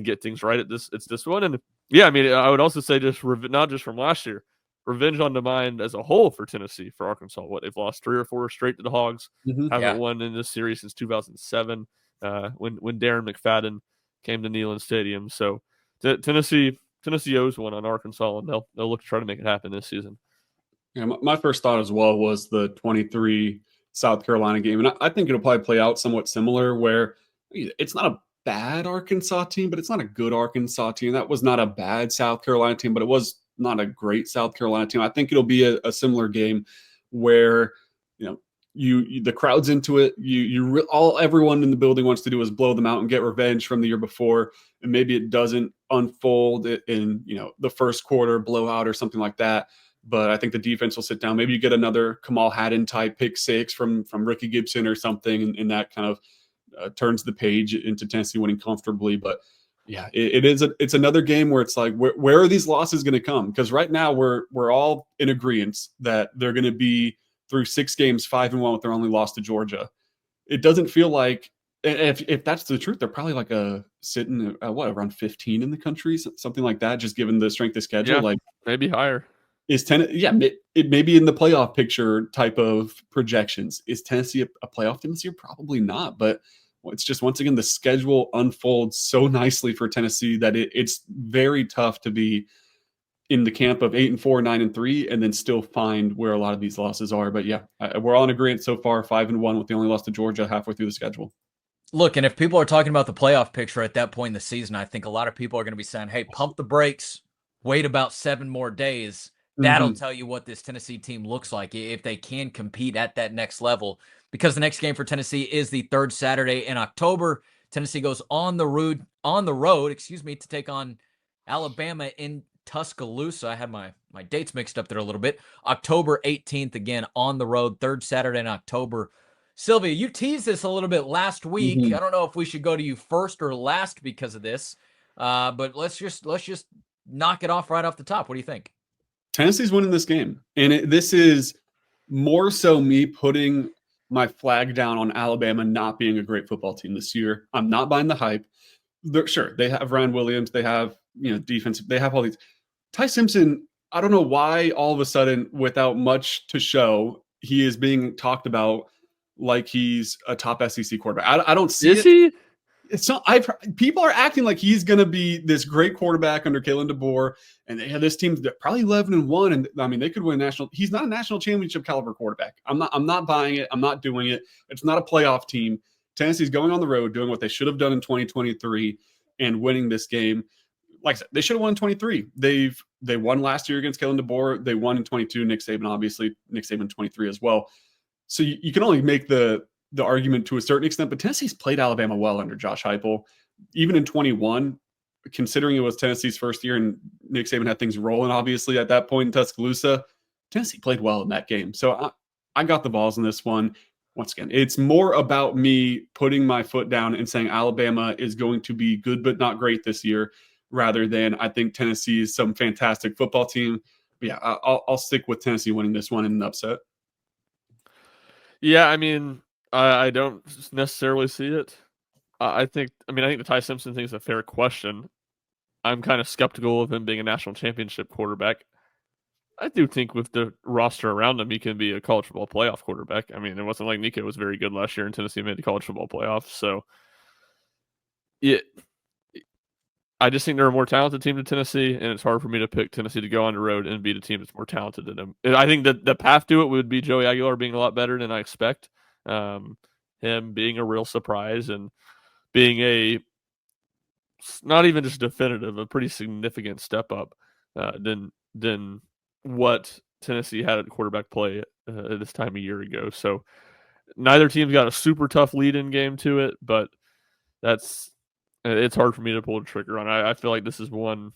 get things right it's this one. And yeah, I mean, I would also say just not just from last year, revenge on the mind as a whole for Tennessee, for Arkansas. What, they've lost 3 or 4 straight to the Hogs, haven't won in this series since 2007, when Darren McFadden came to Neyland Stadium. So Tennessee owes one on Arkansas, and they'll look to try to make it happen this season. Yeah, my first thought as well was the 23 South Carolina game. And I think it'll probably play out somewhat similar, where it's not a bad Arkansas team, but it's not a good Arkansas team. That was not a bad South Carolina team, but it was not a great South Carolina team. I think it'll be a similar game where, you the crowd's into it. Everyone in the building wants to do is blow them out and get revenge from the year before. And maybe it doesn't unfold in, the first quarter blowout or something like that. But I think the defense will sit down. Maybe you get another Kamal Haddon type pick six from Ricky Gibson or something, and that kind of turns the page into Tennessee winning comfortably. But yeah, it's another game where it's like, where are these losses going to come? Because right now we're all in agreement that they're going to be through 6 games 5-1 with their only loss to Georgia. It doesn't feel like, if that's the truth, they're probably like sitting around 15 in the country, something like that, just given the strength of schedule. Yeah, like maybe higher. Is Tennessee? Yeah, it may be in the playoff picture type of projections. Is Tennessee a playoff team this year? Probably not. But it's just, once again, the schedule unfolds so nicely for Tennessee that it's very tough to be in the camp of 8-4, 9-3, and then still find where a lot of these losses are. But yeah, we're all in agreement so far. 5-1 with the only loss to Georgia halfway through the schedule. Look, and if people are talking about the playoff picture at that point in the season, I think a lot of people are going to be saying, "Hey, pump the brakes, wait about 7 more days." That'll tell you what this Tennessee team looks like, if they can compete at that next level. Because the next game for Tennessee is the 3rd Saturday in October. Tennessee goes on the road, to take on Alabama in Tuscaloosa. I had my dates mixed up there a little bit. October 18th, again, on the road, 3rd Saturday in October. Sylvia, you teased this a little bit last week. I don't know if we should go to you first or last because of this, but let's just knock it off right off the top. What do you think? Tennessee's winning this game, and this is more so me putting my flag down on Alabama not being a great football team this year. I'm not buying the hype. Sure, they have Ryan Williams, they have defense, they have all these. Ty Simpson, I don't know why all of a sudden, without much to show, he is being talked about like he's a top SEC quarterback. I don't see it. Is he? It's not. People are acting like he's going to be this great quarterback under Kalen DeBoer, and they have this team that probably 11-1, and I mean they could win national. He's not a national championship caliber quarterback. I'm not buying it. I'm not doing it. It's not a playoff team. Tennessee's going on the road, doing what they should have done in 2023, and winning this game. Like I said, they should have won in 23. They won last year against Kalen DeBoer. They won in 22. Nick Saban, obviously, Nick Saban 23 as well. So you can only make the argument to a certain extent, but Tennessee's played Alabama well under Josh Heupel. Even in 21, considering it was Tennessee's first year and Nick Saban had things rolling, obviously, at that point in Tuscaloosa, Tennessee played well in that game. So I got the balls in this one. Once again, it's more about me putting my foot down and saying Alabama is going to be good but not great this year, rather than I think Tennessee is some fantastic football team. But yeah, I'll stick with Tennessee winning this one in an upset. Yeah, I mean, I don't necessarily see it. I think the Ty Simpson thing is a fair question. I'm kind of skeptical of him being a national championship quarterback. I do think with the roster around him, he can be a college football playoff quarterback. I mean, it wasn't like Nico was very good last year and Tennessee made the college football playoffs. So, yeah, I just think they're a more talented team than Tennessee, and it's hard for me to pick Tennessee to go on the road and beat a team that's more talented than them. And I think that the path to it would be Joey Aguilar being a lot better than I expect. Him being a real surprise and being a not even just definitive, a pretty significant step up than what Tennessee had at quarterback play at this time a year ago. So neither team's got a super tough lead-in game to it, but it's hard for me to pull the trigger on. I feel like this is one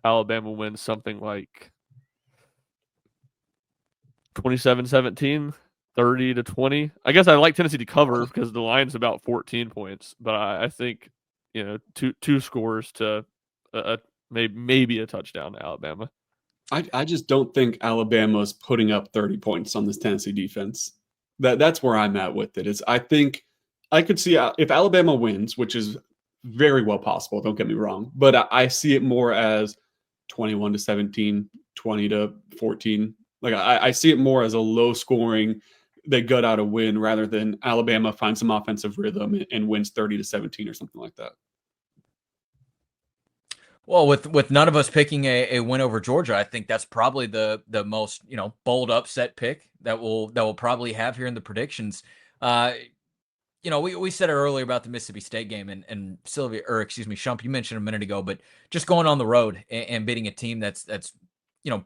Alabama wins something like 27-17, 30-20. I guess I like Tennessee to cover because the line's about 14 points, but I think two scores to maybe a touchdown to Alabama. I just don't think Alabama's putting up 30 points on this Tennessee defense. That's where I'm at with it. I think I could see if Alabama wins, which is very well possible, don't get me wrong, but I see it more as 21-17, 20-14. Like I see it more as a low scoring, they gut out a win rather than Alabama finds some offensive rhythm and wins 30-17 or something like that. Well, with none of us picking a win over Georgia, I think that's probably the most bold upset pick that we'll probably have here in the predictions. We said it earlier about the Mississippi State game and Sylvia, or excuse me, Shump, you mentioned a minute ago, but just going on the road and beating a team that's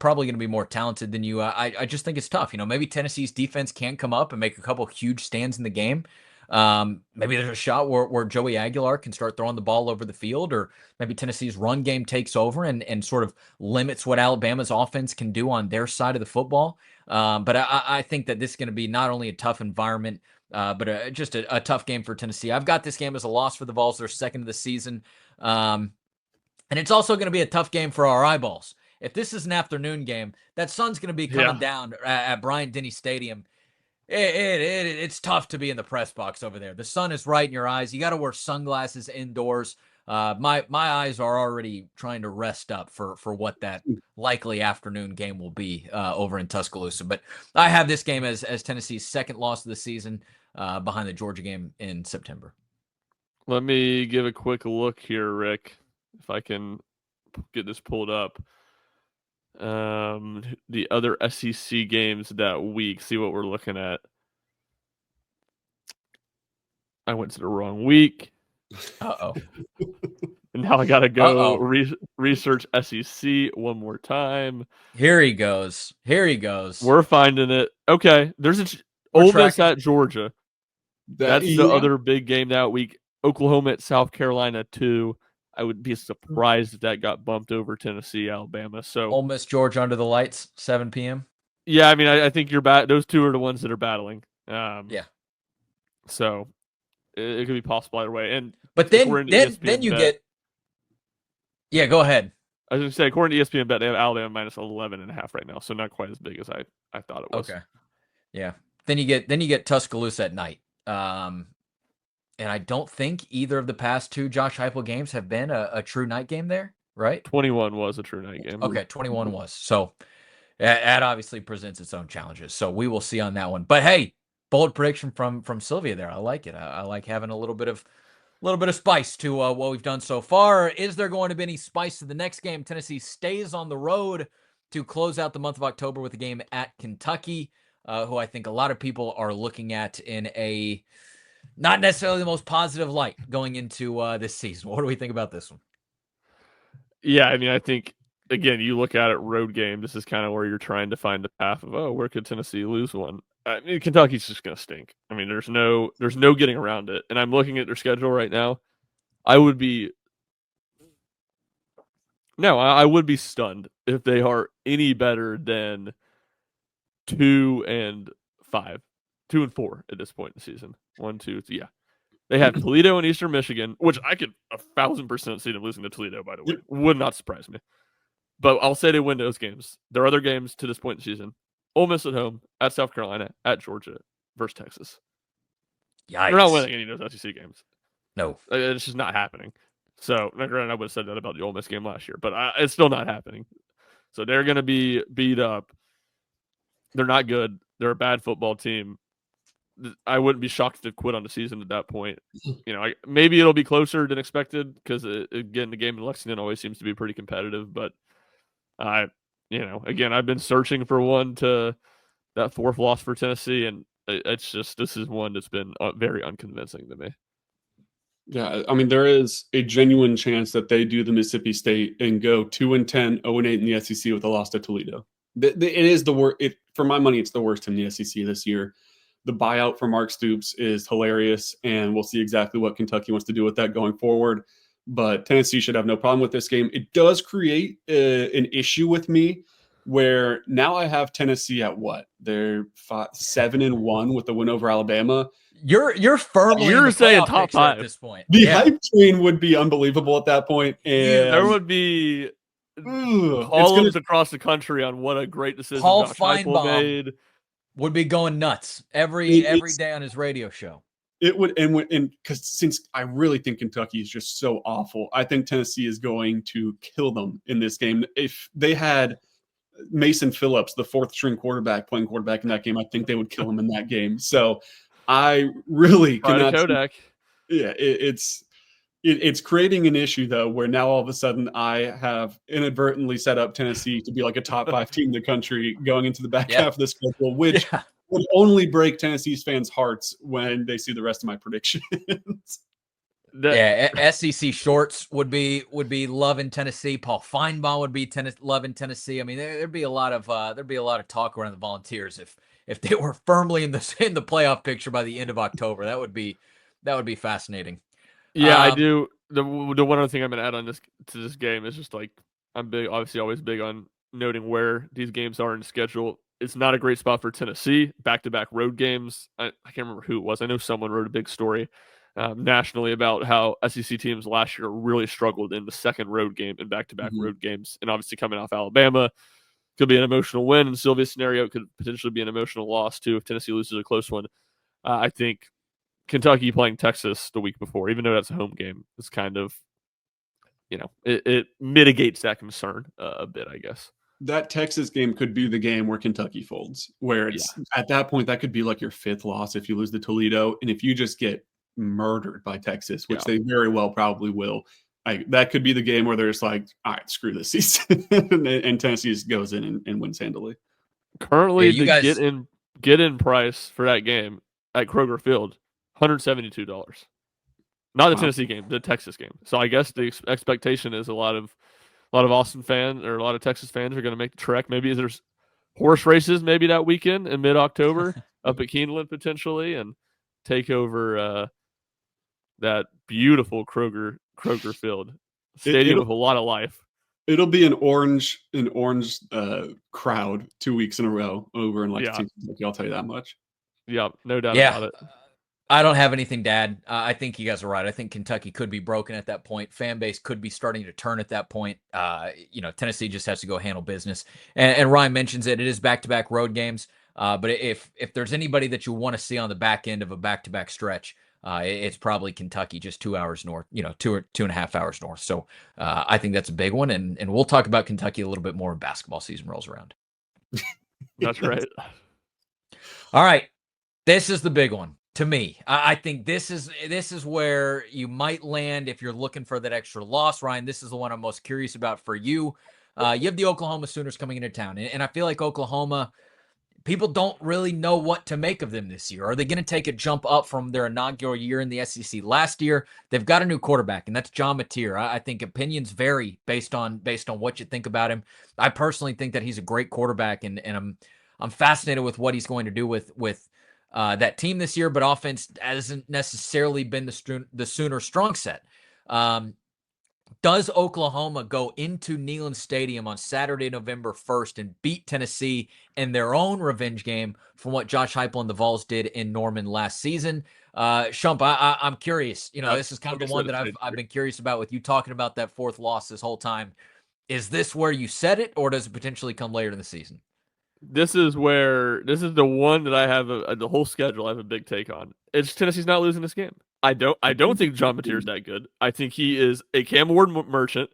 probably going to be more talented than you. I just think it's tough. Maybe Tennessee's defense can come up and make a couple huge stands in the game. Maybe there's a shot where Joey Aguilar can start throwing the ball over the field, or maybe Tennessee's run game takes over and sort of limits what Alabama's offense can do on their side of the football. But I think that this is going to be not only a tough environment, but just a tough game for Tennessee. I've got this game as a loss for the Vols. They're second of the season. And it's also going to be a tough game for our eyeballs. If this is an afternoon game, that sun's going to be coming down at Bryant-Denny Stadium. It's tough to be in the press box over there. The sun is right in your eyes. You got to wear sunglasses indoors. My eyes are already trying to rest up for what that likely afternoon game will be over in Tuscaloosa. But I have this game as Tennessee's second loss of the season, behind the Georgia game in September. Let me give a quick look here, Rick, if I can get this pulled up. The other SEC games that week, see what we're looking at. I went to the wrong week. Uh-oh. And now I got to go research SEC one more time. Here he goes. We're finding it. Okay. There's Ole Miss at Georgia. That's the other big game that week. Oklahoma at South Carolina, too. I would be surprised if that got bumped over Tennessee, Alabama. So Ole Miss, Georgia under the lights, 7 p.m. Yeah, I mean, I think those two are the ones that are battling. Yeah. So it could be possible either way. But then you get. Yeah, go ahead. I was going to say, according to ESPN bet, they have Alabama minus 11.5 right now, so not quite as big as I thought it was. Okay. Yeah. Then you get Tuscaloosa at night. And I don't think either of the past two Josh Heupel games have been a true night game there, right? 21 was a true night game. Okay, 21 was. So that obviously presents its own challenges. So we will see on that one. But hey, bold prediction from Sylvia there. I like it. I like having a little bit of spice to what we've done so far. Is there going to be any spice to the next game? Tennessee stays on the road to close out the month of October with a game at Kentucky, who I think a lot of people are looking at in a not necessarily the most positive light going into this season. What do we think about this one? Yeah, I mean, I think, again, you look at it, road game, this is kind of where you're trying to find the path of, where could Tennessee lose one? I mean, Kentucky's just going to stink. I mean, there's no getting around it. And I'm looking at their schedule right now. I would be stunned if they are any better than 2-5, 2-4 at this point in the season. 1, 2, 3, yeah. They have Toledo and Eastern Michigan, which I could 1,000% see them losing to Toledo, by the way. Would not surprise me. But I'll say they win those games. Their other games to this point in the season: Ole Miss at home, at South Carolina, at Georgia, versus Texas. Yikes. They're not winning any of those SEC games. No. It's just not happening. So, granted, I would have said that about the Ole Miss game last year, but it's still not happening. So they're going to be beat up. They're not good. They're a bad football team. I wouldn't be shocked if they quit on the season at that point. Maybe it'll be closer than expected because, again, the game in Lexington always seems to be pretty competitive. But, again, I've been searching for that fourth loss for Tennessee, and it's just this is one that's been very unconvincing to me. Yeah, I mean, there is a genuine chance that they do the Mississippi State and go 2-10, 0-8 in the SEC with a loss to Toledo. It is the worst. For my money, it's the worst in the SEC this year. The buyout for Mark Stoops is hilarious, and we'll see exactly what Kentucky wants to do with that going forward. But Tennessee should have no problem with this game. It does create an issue with me where now I have Tennessee at what? They're 7-1 with the win over Alabama. You're firmly in You're the saying playoff top picture at 5. this point. The Yeah. hype train would be unbelievable at that point, There and would be it's gonna. columns across the country on what a great decision Paul Josh Heupel Feinbaum made. would be going nuts every It's day on his radio show. It would, and because since I really think Kentucky is just so awful, I think Tennessee is going to kill them in this game. If they had Mason Phillips, the fourth string quarterback, playing quarterback in that game, I think they would kill him in that game. So I really Pride of cannot. Kodak. Yeah, it's creating an issue though, where now all of a sudden I have inadvertently set up Tennessee to be like a top 5 team in the country going into the back half of the schedule, which would only break Tennessee's fans' hearts when they see the rest of my predictions. SEC shorts would be loving Tennessee. Paul Feinbaum would be loving Tennessee. I mean, there'd be a lot of talk around the Volunteers if they were firmly in the playoff picture by the end of October. That would be fascinating. Yeah, I do. The one other thing I'm gonna add on this game is just like I'm obviously always big on noting where these games are in the schedule. It's not a great spot for Tennessee. Back-to-back road games. I can't remember who it was. I know someone wrote a big story nationally about how SEC teams last year really struggled in the second road game and back-to-back road games. And obviously coming off Alabama could be an emotional win. In Sylvia's scenario, it could potentially be an emotional loss too if Tennessee loses a close one. I think Kentucky playing Texas the week before, even though that's a home game, is kind of, it mitigates that concern a bit, I guess. That Texas game could be the game where Kentucky folds, where it's at that point, that could be like your 5th loss if you lose to Toledo. And if you just get murdered by Texas, which they very well probably will, that could be the game where they're just like, all right, screw this season. and Tennessee just goes in and wins handily. Currently, the get-in price for that game at Kroger Field, $172. Not the Tennessee game, the Texas game. So I guess the expectation is a lot of Austin fans or a lot of Texas fans are going to make the trek. Maybe there's horse races maybe that weekend in mid-October up at Keeneland potentially, and take over that beautiful Kroger Field stadium with a lot of life. It'll be an orange crowd 2 weeks in a row over in Lexington, Kentucky. I'll tell you that much. Yeah, no doubt about it. I don't have anything to add. I think you guys are right. I think Kentucky could be broken at that point. Fan base could be starting to turn at that point. Tennessee just has to go handle business. And Ryan mentions it. It is back-to-back road games. But if there's anybody that you want to see on the back end of a back-to-back stretch, it's probably Kentucky, just 2 hours north, 2.5 hours north. So I think that's a big one. And we'll talk about Kentucky a little bit more when basketball season rolls around. That's right. All right. This is the big one. To me, I think this is where you might land if you're looking for that extra loss. Ryan, this is the one I'm most curious about for you. You have the Oklahoma Sooners coming into town, and I feel like Oklahoma, people don't really know what to make of them this year. Are they going to take a jump up from their inaugural year in the SEC last year? They've got a new quarterback, and that's John Mateer. I think opinions vary based on what you think about him. I personally think that he's a great quarterback, and I'm fascinated with what he's going to do with that team this year, but offense hasn't necessarily been the Sooner strong set. Does Oklahoma go into Neyland Stadium on Saturday, November 1st and beat Tennessee in their own revenge game from what Josh Heupel and the Vols did in Norman last season? Shump, I'm curious. This is kind of the one that I've been curious about with you talking about that 4th loss this whole time. Is this where you set it, or does it potentially come later in the season? This is the one that I have the whole schedule I have a big take on. It's Tennessee's not losing this game. I don't think John Mateer is that good. I think he is a Cam Ward merchant.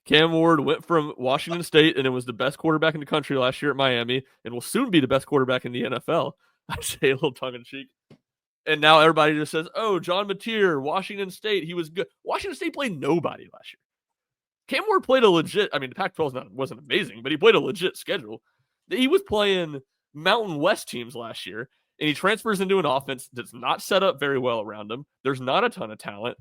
Cam Ward went from Washington State and it was the best quarterback in the country last year at Miami and will soon be the best quarterback in the NFL. I say a little tongue in cheek. And now everybody just says, "Oh, John Mateer, Washington State, he was good." Washington State played nobody last year. Cam Ward played a legit. I mean, the Pac-12 wasn't amazing, but he played a legit schedule. He was playing Mountain West teams last year, and he transfers into an offense that's not set up very well around him. There's not a ton of talent.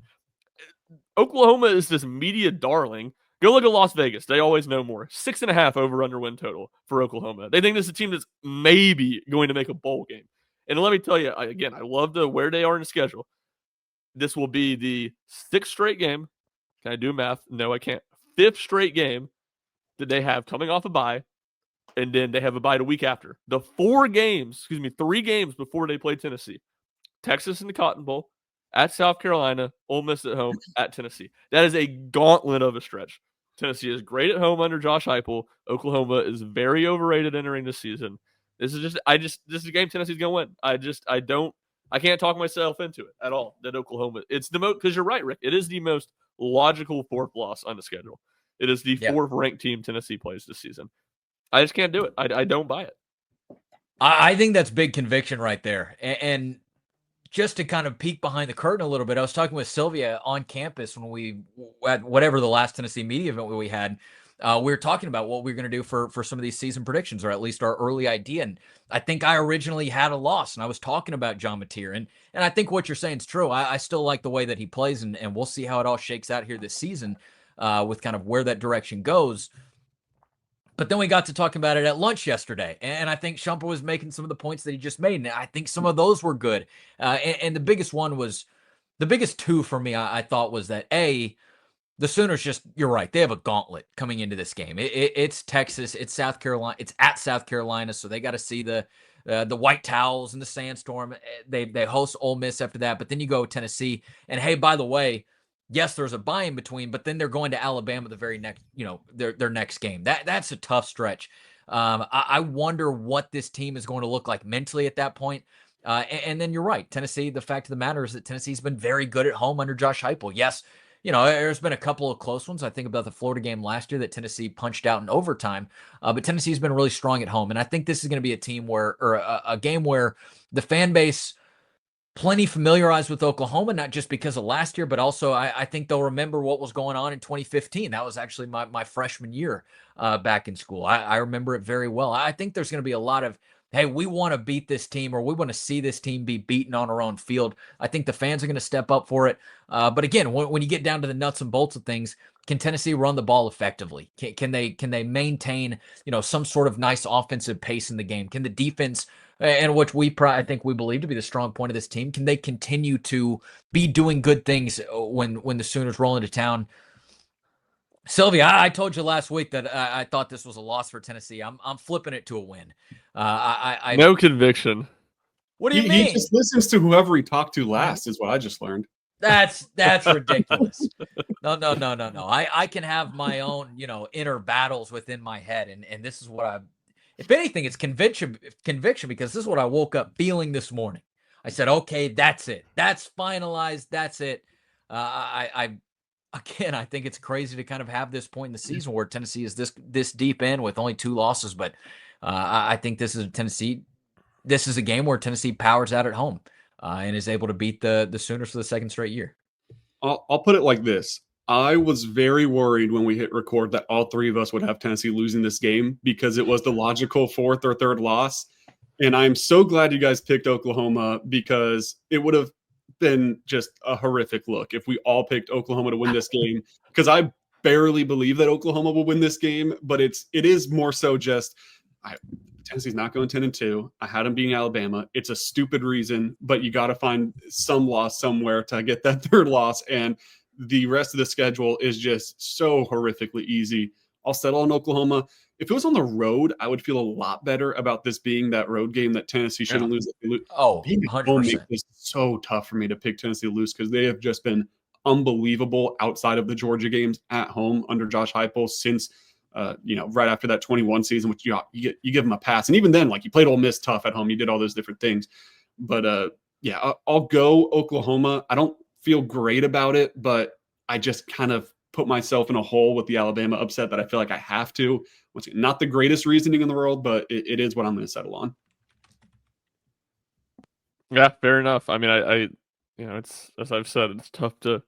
Oklahoma is this media darling. Go look at Las Vegas. They always know more. 6.5 over-under win total for Oklahoma. They think this is a team that's maybe going to make a bowl game. And let me tell you, I love where they are in the schedule. This will be the 6th straight game. Can I do math? No, I can't. 5th straight game that they have coming off a bye and then they have a bye the week after. The 3 games before they play Tennessee. Texas in the Cotton Bowl, at South Carolina, Ole Miss at home, at Tennessee. That is a gauntlet of a stretch. Tennessee is great at home under Josh Heupel. Oklahoma is very overrated entering the season. This is a game Tennessee's going to win. I can't talk myself into it at all. That Oklahoma, it's the most, because you're right, Rick. It is the most logical 4th loss on the schedule. It is the 4th ranked team Tennessee plays this season. I just can't do it. I don't buy it. I think that's big conviction right there. And just to kind of peek behind the curtain a little bit, I was talking with Sylvia on campus when we, at whatever the last Tennessee media event we had, we were talking about what we were going to do for some of these season predictions, or at least our early idea. And I think I originally had a loss, and I was talking about John Mateer. And I think what you're saying is true. I still like the way that he plays, and we'll see how it all shakes out here this season with kind of where that direction goes. But then we got to talking about it at lunch yesterday, and I think Shumper was making some of the points that he just made, and I think some of those were good. And the biggest one was, the biggest two for me, I thought, was that, A, the Sooners just, you're right, they have a gauntlet coming into this game. It's Texas, it's South Carolina, it's at South Carolina, so they got to see the white towels and the sandstorm. They host Ole Miss after that, but then you go Tennessee, and hey, by the way, yes, there's a bye in between, but then they're going to Alabama the very next, their next game. That's a tough stretch. I wonder what this team is going to look like mentally at that point. And then you're right, Tennessee. The fact of the matter is that Tennessee's been very good at home under Josh Heupel. Yes, there's been a couple of close ones. I think about the Florida game last year that Tennessee punched out in overtime, but Tennessee's been really strong at home. And I think this is going to be a team where, or a game where the fan base, plenty familiarized with Oklahoma, not just because of last year, but also I think they'll remember what was going on in 2015. That was actually my freshman year back in school. I remember it very well. I think there's going to be a lot of, hey, we want to beat this team, or we want to see this team be beaten on our own field. I think the fans are going to step up for it. But again, when you get down to the nuts and bolts of things, can Tennessee run the ball effectively? Can they maintain, some sort of nice offensive pace in the game? Can the defense, and which I think we believe to be the strong point of this team, can they continue to be doing good things when the Sooners roll into town? Sylvia, I told you last week that I thought this was a loss for Tennessee. I'm flipping it to a win. No conviction. What do you mean? He just listens to whoever he talked to last, is what I just learned. That's ridiculous. No. I can have my own, inner battles within my head, and this is what if anything, it's conviction, because this is what I woke up feeling this morning. I said, okay, that's it. That's finalized. That's it. Again, I think it's crazy to kind of have this point in the season where Tennessee is this deep in with only 2 losses, but I think this is Tennessee. This is a game where Tennessee powers out at home and is able to beat the Sooners for the 2nd straight year. I'll put it like this. I was very worried when we hit record that all 3 of us would have Tennessee losing this game, because it was the logical 4th or 3rd loss. And I'm so glad you guys picked Oklahoma, because it would have been just a horrific look if we all picked Oklahoma to win this game, because I barely believe that Oklahoma will win this game, but it is more so just Tennessee's not going 10-2. I had them beating Alabama. It's a stupid reason, but you got to find some loss somewhere to get that 3rd loss, and the rest of the schedule is just so horrifically easy. I'll settle on Oklahoma. If it was on the road, I would feel a lot better about this being that road game that Tennessee shouldn't lose. Oh, being at home makes this so tough for me to pick Tennessee to lose, because they have just been unbelievable outside of the Georgia games at home under Josh Heupel since, right after that 21 season, which you give him a pass. And even then, like, you played Ole Miss tough at home. You did all those different things. But, I'll go Oklahoma. I don't feel great about it, but I just kind of put myself in a hole with the Alabama upset that I feel like I have to. Not the greatest reasoning in the world, but it is what I'm going to settle on. Yeah, fair enough. I mean, it's, as I've said, it's tough to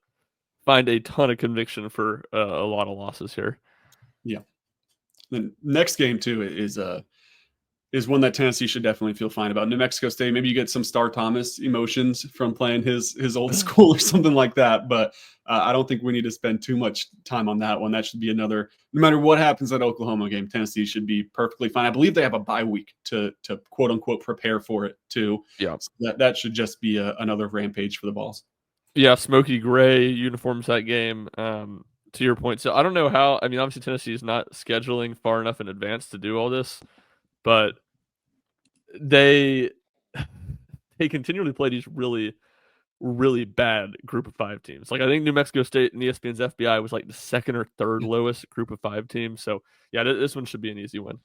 find a ton of conviction for a lot of losses here. Yeah. The next game too is one that Tennessee should definitely feel fine about. New Mexico State, maybe you get some Star Thomas emotions from playing his old school or something like that. But I don't think we need to spend too much time on that one. That should be another, no matter what happens at Oklahoma game, Tennessee should be perfectly fine. I believe they have a bye week to quote unquote prepare for it too. Yeah. So that should just be another rampage for the Vols. Yeah. Smoky gray uniforms that game. to your point, so I don't know how. I mean, obviously Tennessee is not scheduling far enough in advance to do all this, but they they continually play these really bad group of five teams. Like I think New Mexico State and ESPN's FBI was like the second or third lowest group of five team. So yeah, this one should be an easy win.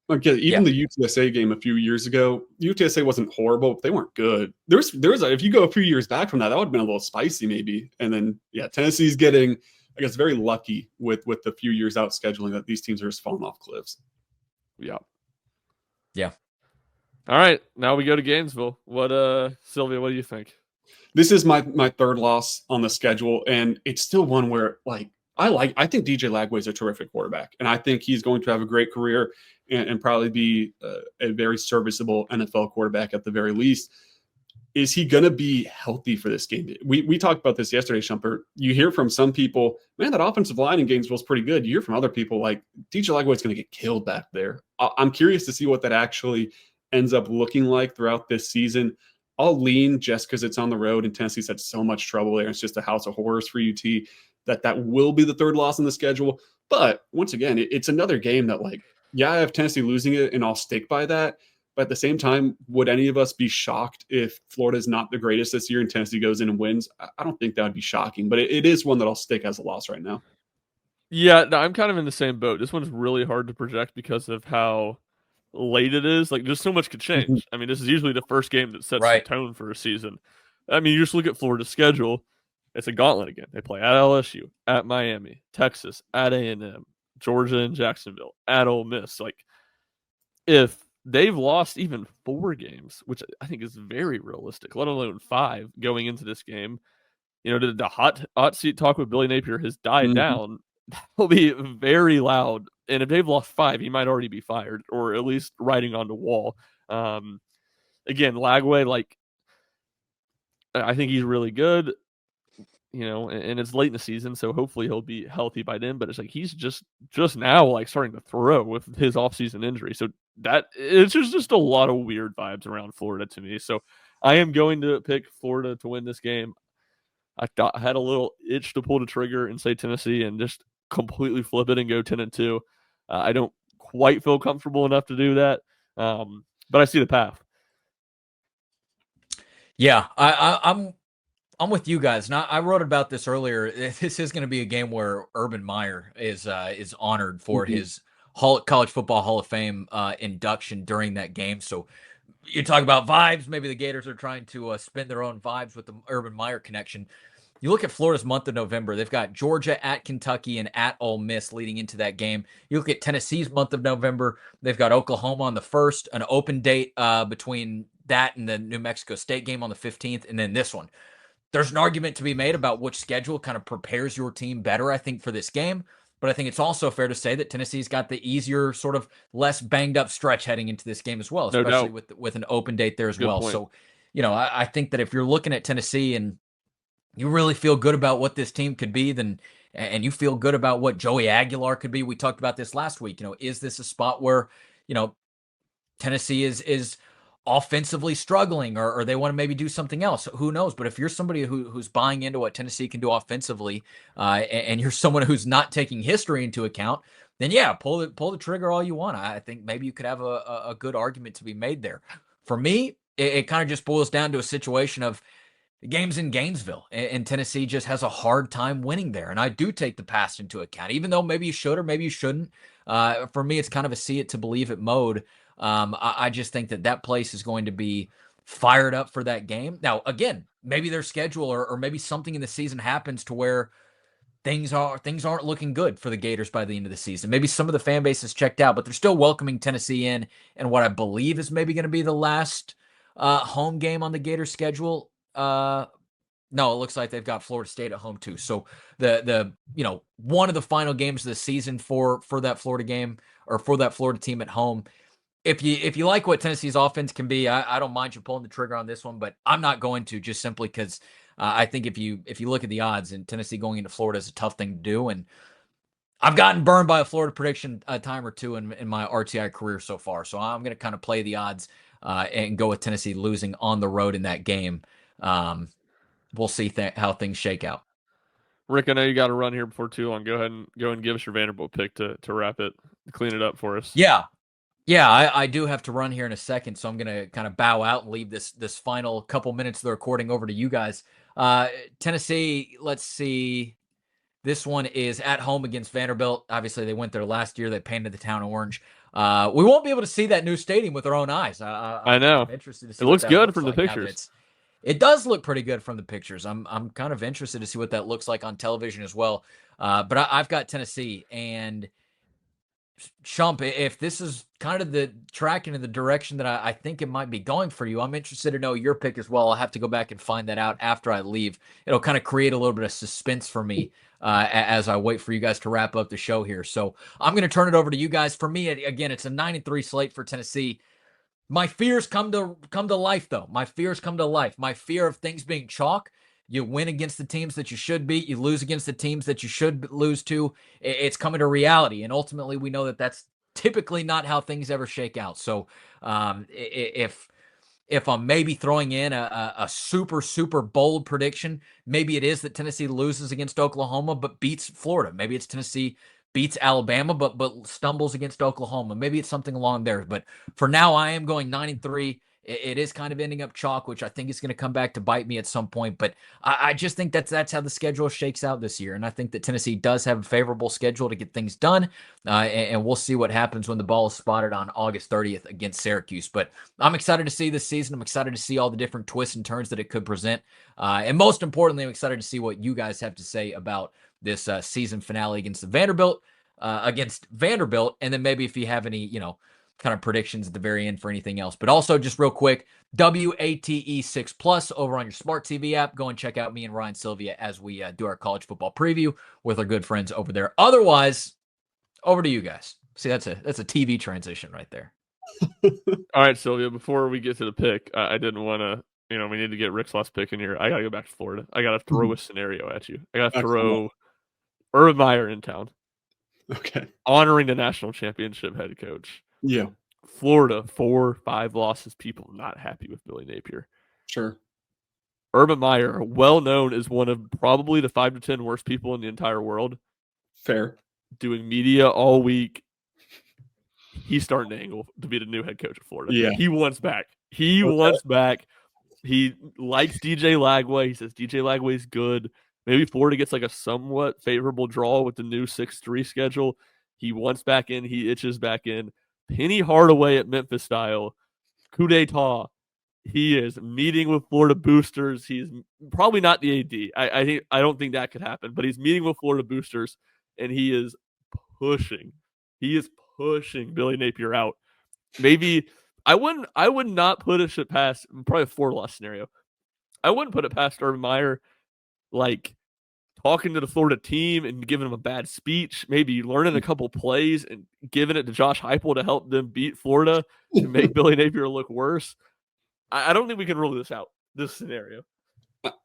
Okay, Yeah. even the UTSA game a few years ago, UTSA wasn't horrible, but they weren't good. If you go a few years back from that, that would have been a little spicy maybe. And then yeah, Tennessee's getting, I guess, very lucky with the few years out scheduling that these teams are just falling off cliffs. Yeah. Yeah. All right, now we go to Gainesville. What Sylvia, what do you think? This is my third loss on the schedule, and it's still one where I think DJ Lagway is a terrific quarterback, and I think he's going to have a great career and probably be a very serviceable NFL quarterback at the very least. Is he going to be healthy for this game? We talked about this yesterday, Shumpert. You hear from some people, man, that offensive line in Gainesville is pretty good. You hear from other people like DJ Lagway is going to get killed back there. I'm curious to see what that actually ends up looking like throughout this season. I'll lean just because it's on the road and Tennessee's had so much trouble there. It's just a house of horrors for UT that will be the third loss in the schedule. But once again, it's another game that yeah, I have Tennessee losing it and I'll stick by that. But at the same time, would any of us be shocked if Florida is not the greatest this year and Tennessee goes in and wins? I don't think that would be shocking, but it is one that I'll stick as a loss right now. Yeah, no, I'm kind of in the same boat. This one's really hard to project because of how late it is. Like, just so much could change. I mean, this is usually the first game that sets the tone for a season. I mean, you just look at Florida's schedule. It's a gauntlet again. They play at LSU, at Miami, Texas, at A&M, Georgia and Jacksonville, at Ole Miss. Like, if they've lost even 4 games, which I think is very realistic, let alone 5 going into this game, the hot seat talk with Billy Napier has died down. That'll be very loud. And if they've lost 5, he might already be fired or at least writing on the wall. Again, Lagway, I think he's really good, and it's late in the season, so hopefully he'll be healthy by then. But it's like he's just now starting to throw with his offseason injury. So that it's just a lot of weird vibes around Florida to me. So I am going to pick Florida to win this game. I had a little itch to pull the trigger and say Tennessee and just completely flip it and go 10-2. I don't quite feel comfortable enough to do that, but I see the path. Yeah, I'm with you guys. Now, I wrote about this earlier. This is going to be a game where Urban Meyer is honored for his College Football Hall of Fame induction during that game. So you talk about vibes. Maybe the Gators are trying to spin their own vibes with the Urban Meyer connection. You look at Florida's month of November. They've got Georgia at Kentucky and at Ole Miss leading into that game. You look at Tennessee's month of November. They've got Oklahoma on the 1st, an open date between that and the New Mexico State game on the 15th, and then this one. There's an argument to be made about which schedule kind of prepares your team better, I think, for this game. But I think it's also fair to say that Tennessee's got the easier, sort of less banged up stretch heading into this game as well, especially with an open date there as well. Point. So, I think that if you're looking at Tennessee and you really feel good about what this team could be, and you feel good about what Joey Aguilar could be. We talked about this last week. Is this a spot where, Tennessee is offensively struggling or they want to maybe do something else? Who knows? But if you're somebody who's buying into what Tennessee can do offensively, and you're someone who's not taking history into account, then yeah, pull the trigger all you want. I think maybe you could have a good argument to be made there. For me, it kind of just boils down to a situation of the game's in Gainesville, and Tennessee just has a hard time winning there. And I do take the past into account, even though maybe you should or maybe you shouldn't. For me, it's kind of a see it to believe it mode. I just think that place is going to be fired up for that game. Now, again, maybe their schedule or maybe something in the season happens to where things aren't looking good for the Gators by the end of the season. Maybe some of the fan base is checked out, but they're still welcoming Tennessee in what I believe is maybe going to be the last home game on the Gators schedule. No, it looks like they've got Florida State at home too. So the one of the final games of the season for that Florida game or for that Florida team at home. If you like what Tennessee's offense can be, I don't mind you pulling the trigger on this one, but I'm not going to, just simply because I think if you look at the odds, and Tennessee going into Florida is a tough thing to do, and I've gotten burned by a Florida prediction a time or two in my RTI career so far. So I'm going to kind of play the odds and go with Tennessee losing on the road in that game. We'll see how things shake out. Rick, I know you got to run here before too long. Go ahead and give us your Vanderbilt pick to wrap it, clean it up for us. Yeah. Yeah, I do have to run here in a second, so I'm gonna kind of bow out and leave this final couple minutes of the recording over to you guys. Tennessee, let's see. This one is at home against Vanderbilt. Obviously, they went there last year. They painted the town orange. We won't be able to see that new stadium with our own eyes. I know. I'm interested to see It what looks that good looks from the like now that pictures. it does look pretty good from the pictures. I'm kind of interested to see what that looks like on television as well. But I've got Tennessee, and Shump, if this is kind of the tracking in the direction that I think it might be going for you, I'm interested to know your pick as well. I'll have to go back and find that out after I leave. It'll kind of create a little bit of suspense for me as I wait for you guys to wrap up the show here. So I'm going to turn it over to you guys. For me, again, it's a 9-3 slate for Tennessee. My fears come to life, though. My fears come to life. My fear of things being chalk. You win against the teams that you should beat. You lose against the teams that you should lose to. It's coming to reality, and ultimately, we know that that's typically not how things ever shake out. So, if I'm maybe throwing in a super bold prediction, maybe it is that Tennessee loses against Oklahoma but beats Florida. Maybe it's Tennessee beats Alabama but stumbles against Oklahoma. Maybe it's something along there. But for now, I am going 9-3. It is kind of ending up chalk, which I think is going to come back to bite me at some point. But I just think that's how the schedule shakes out this year. And I think that Tennessee does have a favorable schedule to get things done. And we'll see what happens when the ball is spotted on August 30th against Syracuse. But I'm excited to see this season. I'm excited to see all the different twists and turns that it could present. And most importantly, I'm excited to see what you guys have to say about this season finale against Vanderbilt. And then maybe if you have any, kind of predictions at the very end for anything else. But also, just real quick, WATE6 Plus over on your smart TV app. Go and check out me and Ryan Sylvia as we do our college football preview with our good friends over there. Otherwise, over to you guys. See, that's a TV transition right there. All right, Sylvia, before we get to the pick, I didn't want to, we need to get Rick's last pick in here. I got to go back to Florida. I got to throw a scenario at you. I got to throw Urban Meyer in town. Okay. Honoring the national championship head coach. Yeah. Florida, 4-5 losses. People not happy with Billy Napier. Sure. Urban Meyer, well known as one of probably the 5 to 10 worst people in the entire world. Fair. Doing media all week. He's starting to angle to be the new head coach of Florida. Yeah. He wants back. He likes DJ Lagway. He says DJ Lagway's good. Maybe Florida gets like a somewhat favorable draw with the new 6-3 schedule. He wants back in. He itches back in. Penny Hardaway at Memphis style. Coup d'etat. He is meeting with Florida boosters. He's probably not the AD. I don't think that could happen, but he's meeting with Florida boosters, and he is pushing. He is pushing Billy Napier out. Maybe I would not put it past probably a 4-loss scenario. I wouldn't put it past Urban Meyer, like talking to the Florida team and giving them a bad speech, maybe learning a couple plays and giving it to Josh Heupel to help them beat Florida to make Billy Napier look worse. I don't think we can rule this out, this scenario.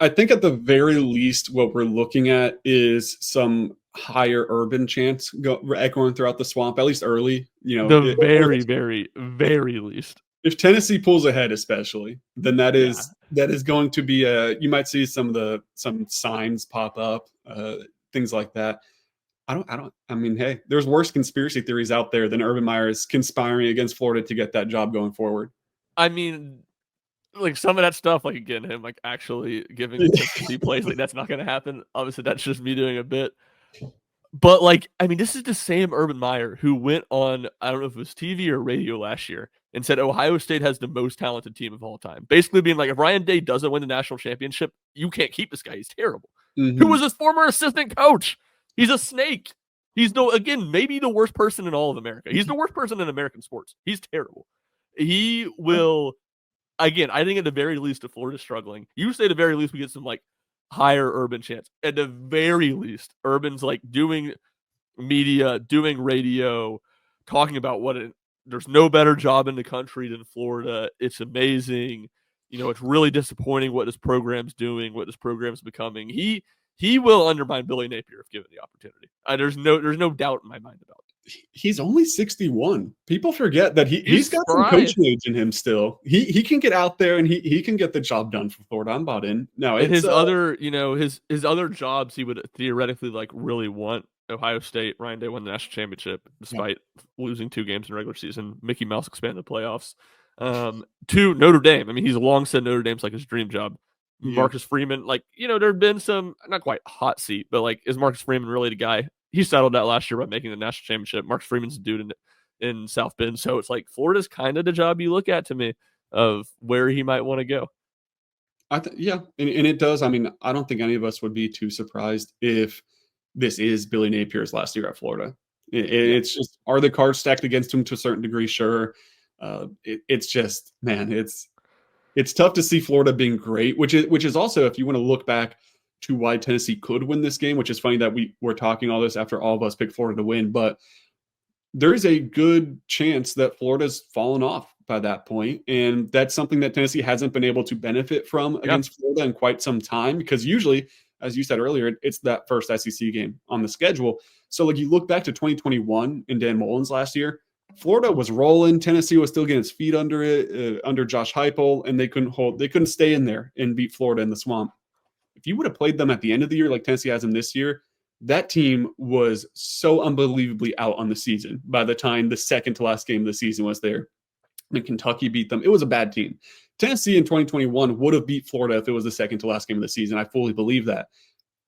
I think at the very least, what we're looking at is some higher Urban chants echoing throughout the swamp, at least early. The very, very, very least. If Tennessee pulls ahead, especially, then that is going to be you might see some signs pop up, things like that. I mean, hey, there's worse conspiracy theories out there than Urban Meyer is conspiring against Florida to get that job going forward. I mean, like some of that stuff, like again, him like actually giving consistency plays, like that's not going to happen. Obviously, that's just me doing a bit. But like, I mean, this is the same Urban Meyer who went on, I don't know if it was TV or radio last year, and said Ohio State has the most talented team of all time. Basically being like, if Ryan Day doesn't win the national championship, you can't keep this guy. He's terrible. Mm-hmm. Who was his former assistant coach? He's a snake. He's maybe the worst person in all of America. He's the worst person in American sports. He's terrible. He will, again, I think at the very least, if Florida's struggling, you say at the very least we get some like higher Urban chance. At the very least, Urban's like doing media, doing radio, talking about there's no better job in the country than Florida. It's amazing. It's really disappointing what this program's doing, what this program's becoming. He will undermine Billy Napier if given the opportunity. There's no doubt in my mind about He's only 61. People forget that he's got some spry. coaching age in him still. He can get out there and he can get the job done for Florida. I'm bought in. No, And it's his other, his other jobs, he would theoretically like really want. Ohio State, Ryan Day won the national championship despite losing 2 games in the regular season. Mickey Mouse expanded the playoffs. To Notre Dame. I mean, he's long said Notre Dame's like his dream job. Yeah. Marcus Freeman, like, there have been some, not quite hot seat, but like, is Marcus Freeman really the guy? He settled that last year by making the national championship. Marcus Freeman's a dude in South Bend. So it's like Florida's kind of the job you look at to me of where he might want to go. Yeah, and it does. I mean, I don't think any of us would be too surprised if this is Billy Napier's last year at Florida. It's just, are the cards stacked against him to a certain degree? Sure. It's just, man, it's tough to see Florida being great, which is also, if you want to look back to why Tennessee could win this game, which is funny that we're talking all this after all of us picked Florida to win, but there is a good chance that Florida's fallen off by that point, and that's something that Tennessee hasn't been able to benefit from against Florida in quite some time, because usually, as you said earlier, it's that first SEC game on the schedule. So like, you look back to 2021 in Dan Mullen's last year, Florida was rolling. Tennessee was still getting its feet under it, under Josh Heupel, and they couldn't stay in there and beat Florida in the swamp. If you would have played them at the end of the year like Tennessee has them this year, that team was so unbelievably out on the season by the time the second to last game of the season was there. And Kentucky beat them. It was a bad team. Tennessee in 2021 would have beat Florida if it was the second to last game of the season. I fully believe that.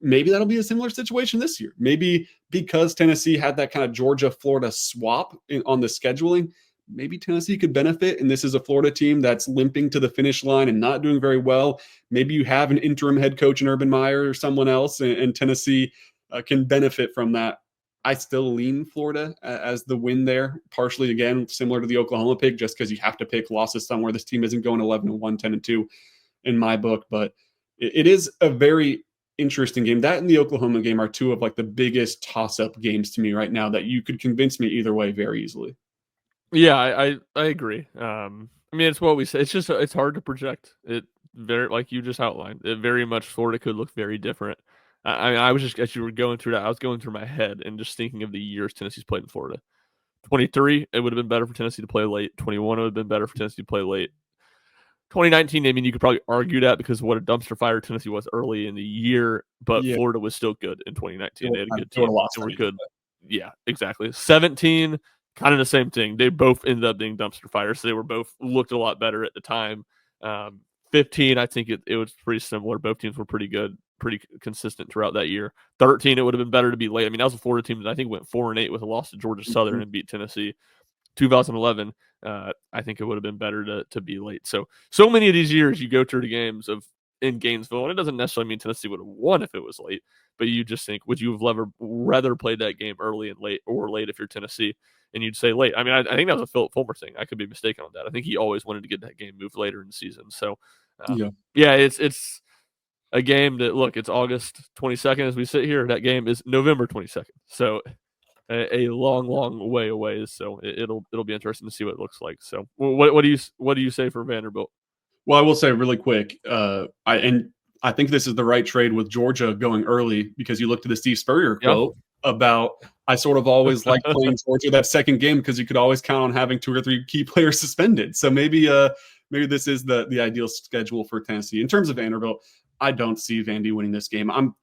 Maybe that'll be a similar situation this year. Maybe because Tennessee had that kind of Georgia-Florida swap on the scheduling, maybe Tennessee could benefit, and this is a Florida team that's limping to the finish line and not doing very well. Maybe you have an interim head coach in Urban Meyer or someone else, and Tennessee can benefit from that. I still lean Florida as the win there, partially, again, similar to the Oklahoma pick, just because you have to pick losses somewhere. This team isn't going 11-1, 10-2 in my book, but it is a very interesting game. That and the Oklahoma game are two of like the biggest toss-up games to me right now that you could convince me either way very easily. Yeah, I agree. I mean, it's what we say. It's just, it's hard to project. It very, like you just outlined, it very much, Florida could look very different. I was just, as you were going through that, I was going through my head and just thinking of the years Tennessee's played in Florida. 23, it would have been better for Tennessee to play late. 21, it would have been better for Tennessee to play late. 2019, I mean, you could probably argue that because of what a dumpster fire Tennessee was early in the year, but Florida was still good in 2019. They had a good team. They were good. Yeah, exactly. 17, kind of the same thing. They both ended up being dumpster fires, so they were both looked a lot better at the time. 15, I think it was pretty similar. Both teams were pretty good, pretty consistent throughout that year. 13, it would have been better to be late. I mean, that was a Florida team that I think went 4-8 with a loss to Georgia Southern and beat Tennessee. 2011, I think it would have been better to be late. So many of these years you go through the games of in Gainesville, and it doesn't necessarily mean Tennessee would have won if it was late, but you just think, would you have rather played that game early and late, or late if you're Tennessee? And you'd say late. I mean, I think that was a Philip Fulmer thing. I could be mistaken on that. I think he always wanted to get that game moved later in the season. So, yeah, it's a game that, look, it's August 22nd as we sit here. That game is November 22nd. So a long, long way away. So it'll be interesting to see what it looks like. So what do you say for Vanderbilt? Well, I will say really quick, I think this is the right trade with Georgia going early, because you look to the Steve Spurrier quote about, I sort of always like playing Georgia that second game because you could always count on having 2 or 3 key players suspended. So maybe this is the ideal schedule for Tennessee. In terms of Vanderbilt, I don't see Vandy winning this game. I'm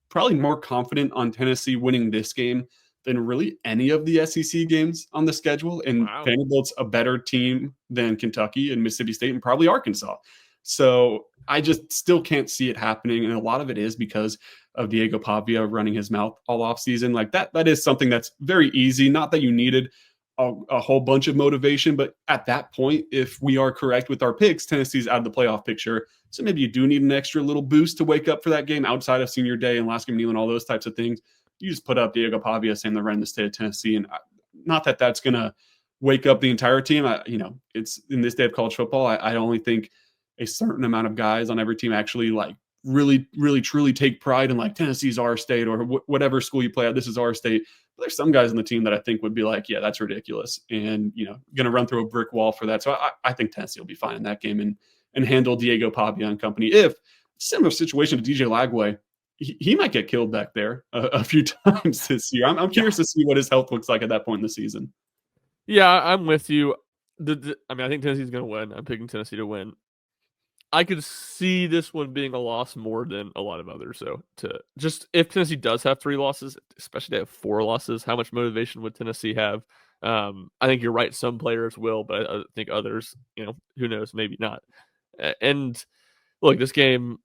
probably more confident on Tennessee winning this game than really any of the SEC games on the schedule. And Vanderbilt's a better team than Kentucky and Mississippi State and probably Arkansas. So I just still can't see it happening. And a lot of it is because of Diego Pavia running his mouth all off season. Like that is something that's very easy. Not that you needed a whole bunch of motivation, but at that point, if we are correct with our picks, Tennessee's out of the playoff picture. So maybe you do need an extra little boost to wake up for that game outside of senior day and last game kneel and all those types of things. You just put up Diego Pavia saying they're running the state of Tennessee. And not that that's going to wake up the entire team. It's in this day of college football. I only think a certain amount of guys on every team actually like really, really, truly take pride in like Tennessee's our state, or whatever school you play at, this is our state. But there's some guys on the team that I think would be like, yeah, that's ridiculous. And, going to run through a brick wall for that. So I think Tennessee will be fine in that game and handle Diego Pavia and company. If similar situation to DJ Lagway, he might get killed back there a few times this year. I'm curious to see what his health looks like at that point in the season. Yeah, I'm with you. I mean, I think Tennessee's going to win. I'm picking Tennessee to win. I could see this one being a loss more than a lot of others, though. To just if Tennessee does have 3 losses, especially they have 4 losses, how much motivation would Tennessee have? I think you're right. Some players will, but I think others, who knows? Maybe not. And look, this game,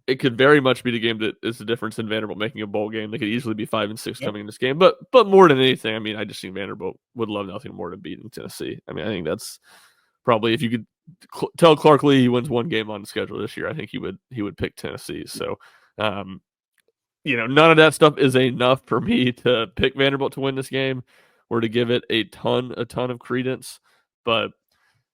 it could very much be the game that is the difference in Vanderbilt making a bowl game. They could easily be 5-6 coming in this game, but more than anything, I mean, I just think Vanderbilt would love nothing more than beating Tennessee. I mean, I think that's probably, if you could tell Clark Lee he wins one game on the schedule this year, I think he would pick Tennessee. So, none of that stuff is enough for me to pick Vanderbilt to win this game or to give it a ton of credence. But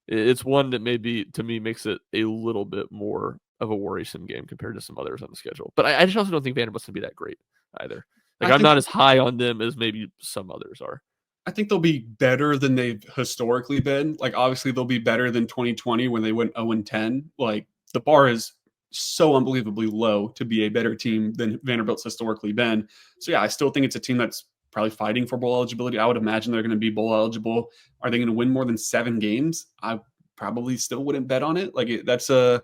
it's one that maybe to me makes it a little bit more of a worrisome game compared to some others on the schedule. But I just also don't think Vanderbilt's gonna be that great either. Like, I'm not as high on them as maybe some others are. I think they'll be better than they've historically been. Like, obviously, they'll be better than 2020 when they went 0-10. Like, the bar is so unbelievably low to be a better team than Vanderbilt's historically been. So, yeah, I still think it's a team that's probably fighting for bowl eligibility. I would imagine they're going to be bowl eligible. Are they going to win more than 7 games? I probably still wouldn't bet on it. Like, that's a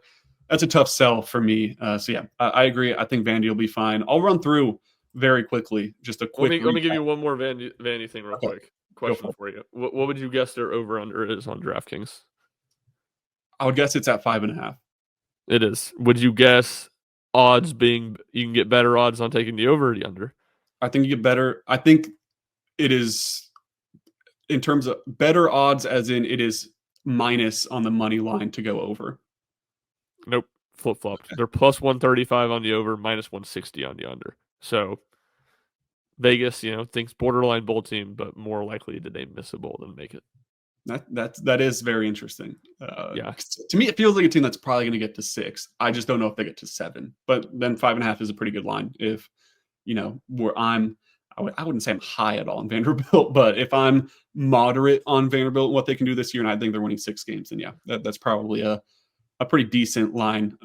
tough sell for me. So, yeah, I agree. I think Vandy will be fine. I'll run through very quickly, just a quick. Let me give you one more Vandy thing real quick. Question for you. What would you guess their over-under is on DraftKings? I would guess it's at 5.5. It is. Would you guess odds being you can get better odds on taking the over or the under? I think you get better. I think it is in terms of better odds, as in it is minus on the money line to go over. Nope. Flip-flopped. Okay. They're plus 135 on the over, minus 160 on the under. So Vegas, thinks borderline bowl team, but more likely did they miss a bowl than make it. That is very interesting. Yeah. To me, it feels like a team that's probably going to get to 6. I just don't know if they get to 7. But then 5.5 is a pretty good line. If where I wouldn't say I'm high at all on Vanderbilt, but if I'm moderate on Vanderbilt and what they can do this year, and I think they're winning 6 games, then yeah, that's probably a pretty decent line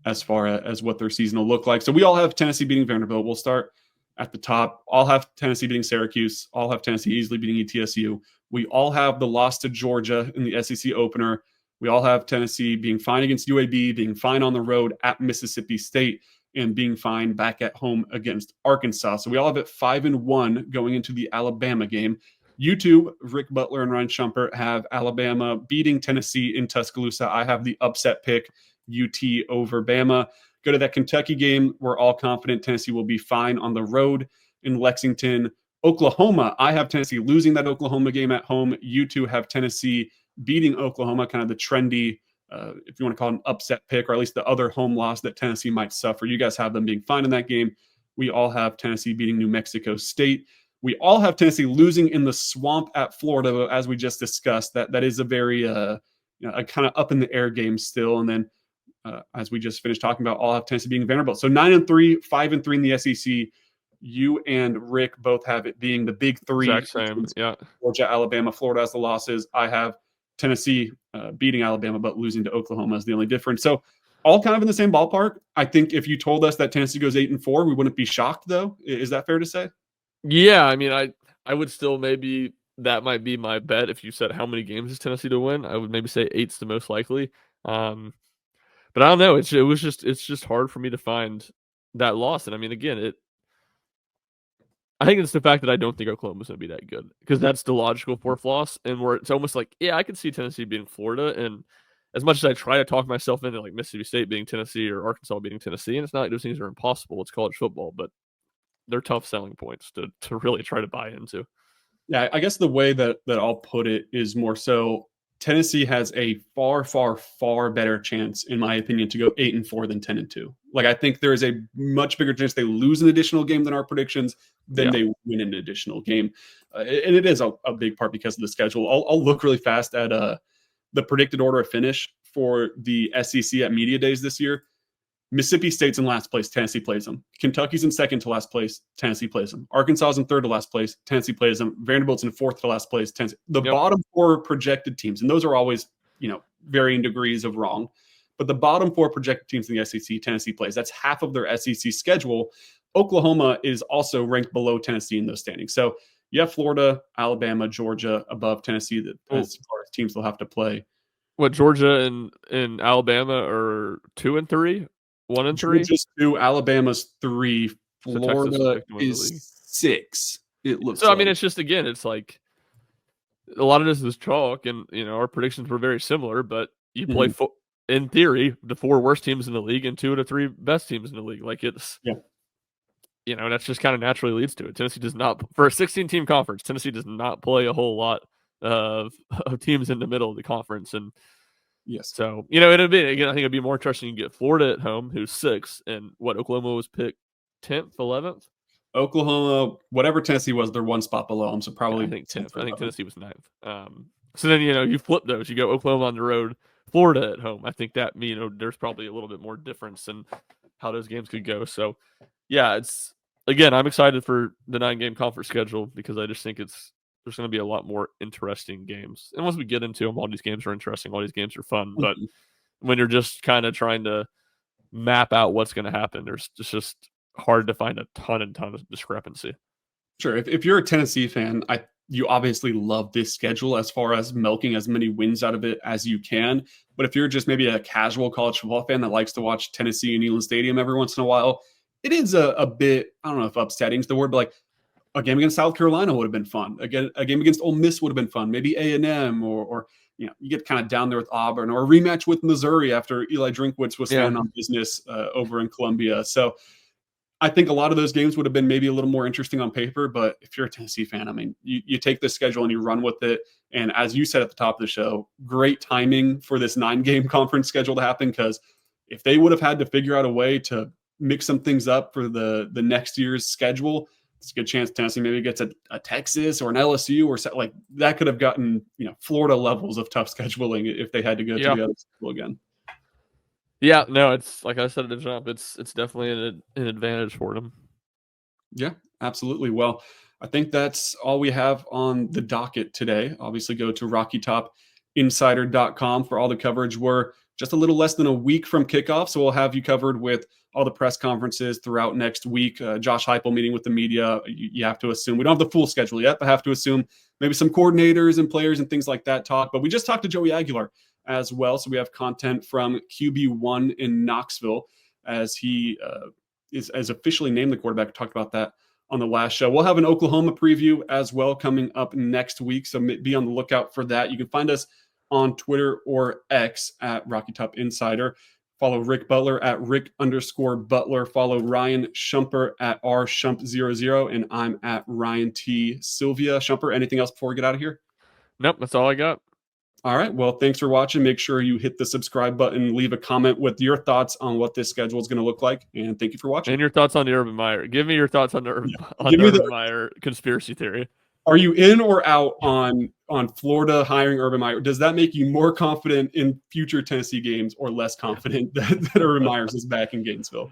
as far as what their season will look like. So we all have Tennessee beating Vanderbilt. We'll start at the top. I'll have Tennessee beating Syracuse. I'll have Tennessee easily beating ETSU. We all have the loss to Georgia in the SEC opener. We all have Tennessee being fine against UAB, being fine on the road at Mississippi State, and being fine back at home against Arkansas. So we all have it 5-1 going into the Alabama game. You two, Rick Butler and Ryan Shumpert, have Alabama beating Tennessee in Tuscaloosa. I have the upset pick, UT over Bama. Go to that Kentucky game. We're all confident Tennessee will be fine on the road in Lexington. Oklahoma, I have Tennessee losing that Oklahoma game at home. You two have Tennessee beating Oklahoma, kind of the trendy, if you want to call it an upset pick, or at least the other home loss that Tennessee might suffer. You guys have them being fine in that game. We all have Tennessee beating New Mexico State. We all have Tennessee losing in the swamp at Florida, as we just discussed. That is a very a kind of up in the air game still. And then as we just finished talking about, all have Tennessee being Vanderbilt. So 9-3, 5-3 in the SEC. You and Rick both have it being the big 3. Exact same, yeah. Georgia, Alabama, Florida as the losses. I have Tennessee beating Alabama, but losing to Oklahoma is the only difference. So all kind of in the same ballpark. I think if you told us that Tennessee goes 8-4, we wouldn't be shocked, though. Is that fair to say? Yeah, I mean, I would still maybe that might be my bet if you said how many games is Tennessee to win. I would maybe say 8's the most likely. But I don't know. It's just hard for me to find that loss. And I mean, again, I think it's the fact that I don't think Oklahoma's going to be that good, because that's the logical 4th loss, and where it's almost like, yeah, I could see Tennessee beating Florida, and as much as I try to talk myself into like Mississippi State beating Tennessee or Arkansas beating Tennessee, and it's not like those things are impossible. It's college football, but they're tough selling points to really try to buy into. Yeah, I guess the way that I'll put it is more so Tennessee has a far, far, far better chance, in my opinion, to go 8-4 than 10-2. Like, I think there is a much bigger chance they lose an additional game than our predictions than they win an additional game. And it is a big part because of the schedule. I'll look really fast at the predicted order of finish for the SEC at Media Days this year. Mississippi State's in last place. Tennessee plays them. Kentucky's in second to last place. Tennessee plays them. Arkansas's in third to last place. Tennessee plays them. Vanderbilt's in fourth to last place. Tennessee. The bottom 4 projected teams, and those are always, varying degrees of wrong. But the bottom 4 projected teams in the SEC, Tennessee plays. That's half of their SEC schedule. Oklahoma is also ranked below Tennessee in those standings. So you have Florida, Alabama, Georgia above Tennessee as far as teams they'll have to play. What, Georgia and Alabama are 2 and 3, 1 and 3? Georgia's 2, Alabama's 3, So Florida is 6. It looks. So I mean, it's just, again, it's like a lot of this is chalk, and our predictions were very similar. But you play in theory the 4 worst teams in the league and 2 of the 3 best teams in the league. Like, it's that's just kind of naturally leads to it. Tennessee does not, for a 16-team conference, Tennessee does not play a whole lot of teams in the middle of the conference. And so it'd be, again, I think it'd be more interesting to get Florida at home, who's 6th, and what, Oklahoma was picked 10th, 11th. Oklahoma, whatever Tennessee was, they're 1 spot below them, so probably I think 10th. I think Tennessee was 9th. So then you flip those. You go Oklahoma on the road, Florida at home. I think that there's probably a little bit more difference in how those games could go. So yeah, it's, again, I'm excited for the 9-game conference schedule because I just think there's going to be a lot more interesting games. And once we get into them, all these games are interesting. All these games are fun. But when you're just kind of trying to map out what's going to happen, it's just hard to find a ton of discrepancy. Sure. If you're a Tennessee fan, you obviously love this schedule as far as milking as many wins out of it as you can. But if you're just maybe a casual college football fan that likes to watch Tennessee and Neyland Stadium every once in a while, it is a bit, I don't know if upsetting is the word, but like a game against South Carolina would have been fun. Again, a game against Ole Miss would have been fun. Maybe A&M or you get kind of down there with Auburn, or a rematch with Missouri after Eli Drinkwitz was standing on business over in Columbia. So I think a lot of those games would have been maybe a little more interesting on paper. But if you're a Tennessee fan, I mean, you take this schedule and you run with it. And as you said at the top of the show, great timing for this 9-game conference schedule to happen, because if they would have had to figure out a way to mix some things up for the next year's schedule, it's a good chance Tennessee maybe gets a Texas or an LSU or like that. Could have gotten Florida levels of tough scheduling if they had to go to the other schedule again. Yeah, no, it's like I said at the jump, it's definitely an advantage for them. Yeah, absolutely. Well, I think that's all we have on the docket today. Obviously, go to RockyTopInsider.com for all the coverage. We're just a little less than a week from kickoff, so we'll have you covered with all the press conferences throughout next week. Josh Heupel meeting with the media. You have to assume, we don't have the full schedule yet, but have to assume maybe some coordinators and players and things like that talk. But we just talked to Joey Aguilar as well, so we have content from QB1 in Knoxville as he is officially named the quarterback. We talked about that on the last show. We'll have an Oklahoma preview as well coming up next week, so be on the lookout for that. You can find us on Twitter or X at Rocky Top Insider. Follow Rick Butler at Rick_Butler. Follow Ryan Shumper at RShump00. And I'm at Ryan T. Sylvia. Shumper, anything else before we get out of here? Nope, that's all I got. All right. Well, thanks for watching. Make sure you hit the subscribe button, leave a comment with your thoughts on what this schedule is going to look like. And thank you for watching. And your thoughts on the Urban Meyer. Give me your thoughts on the Urban Meyer conspiracy theory. Are you in or out on Florida hiring Urban Meyer? Does that make you more confident in future Tennessee games or less confident that Urban Myers is back in Gainesville?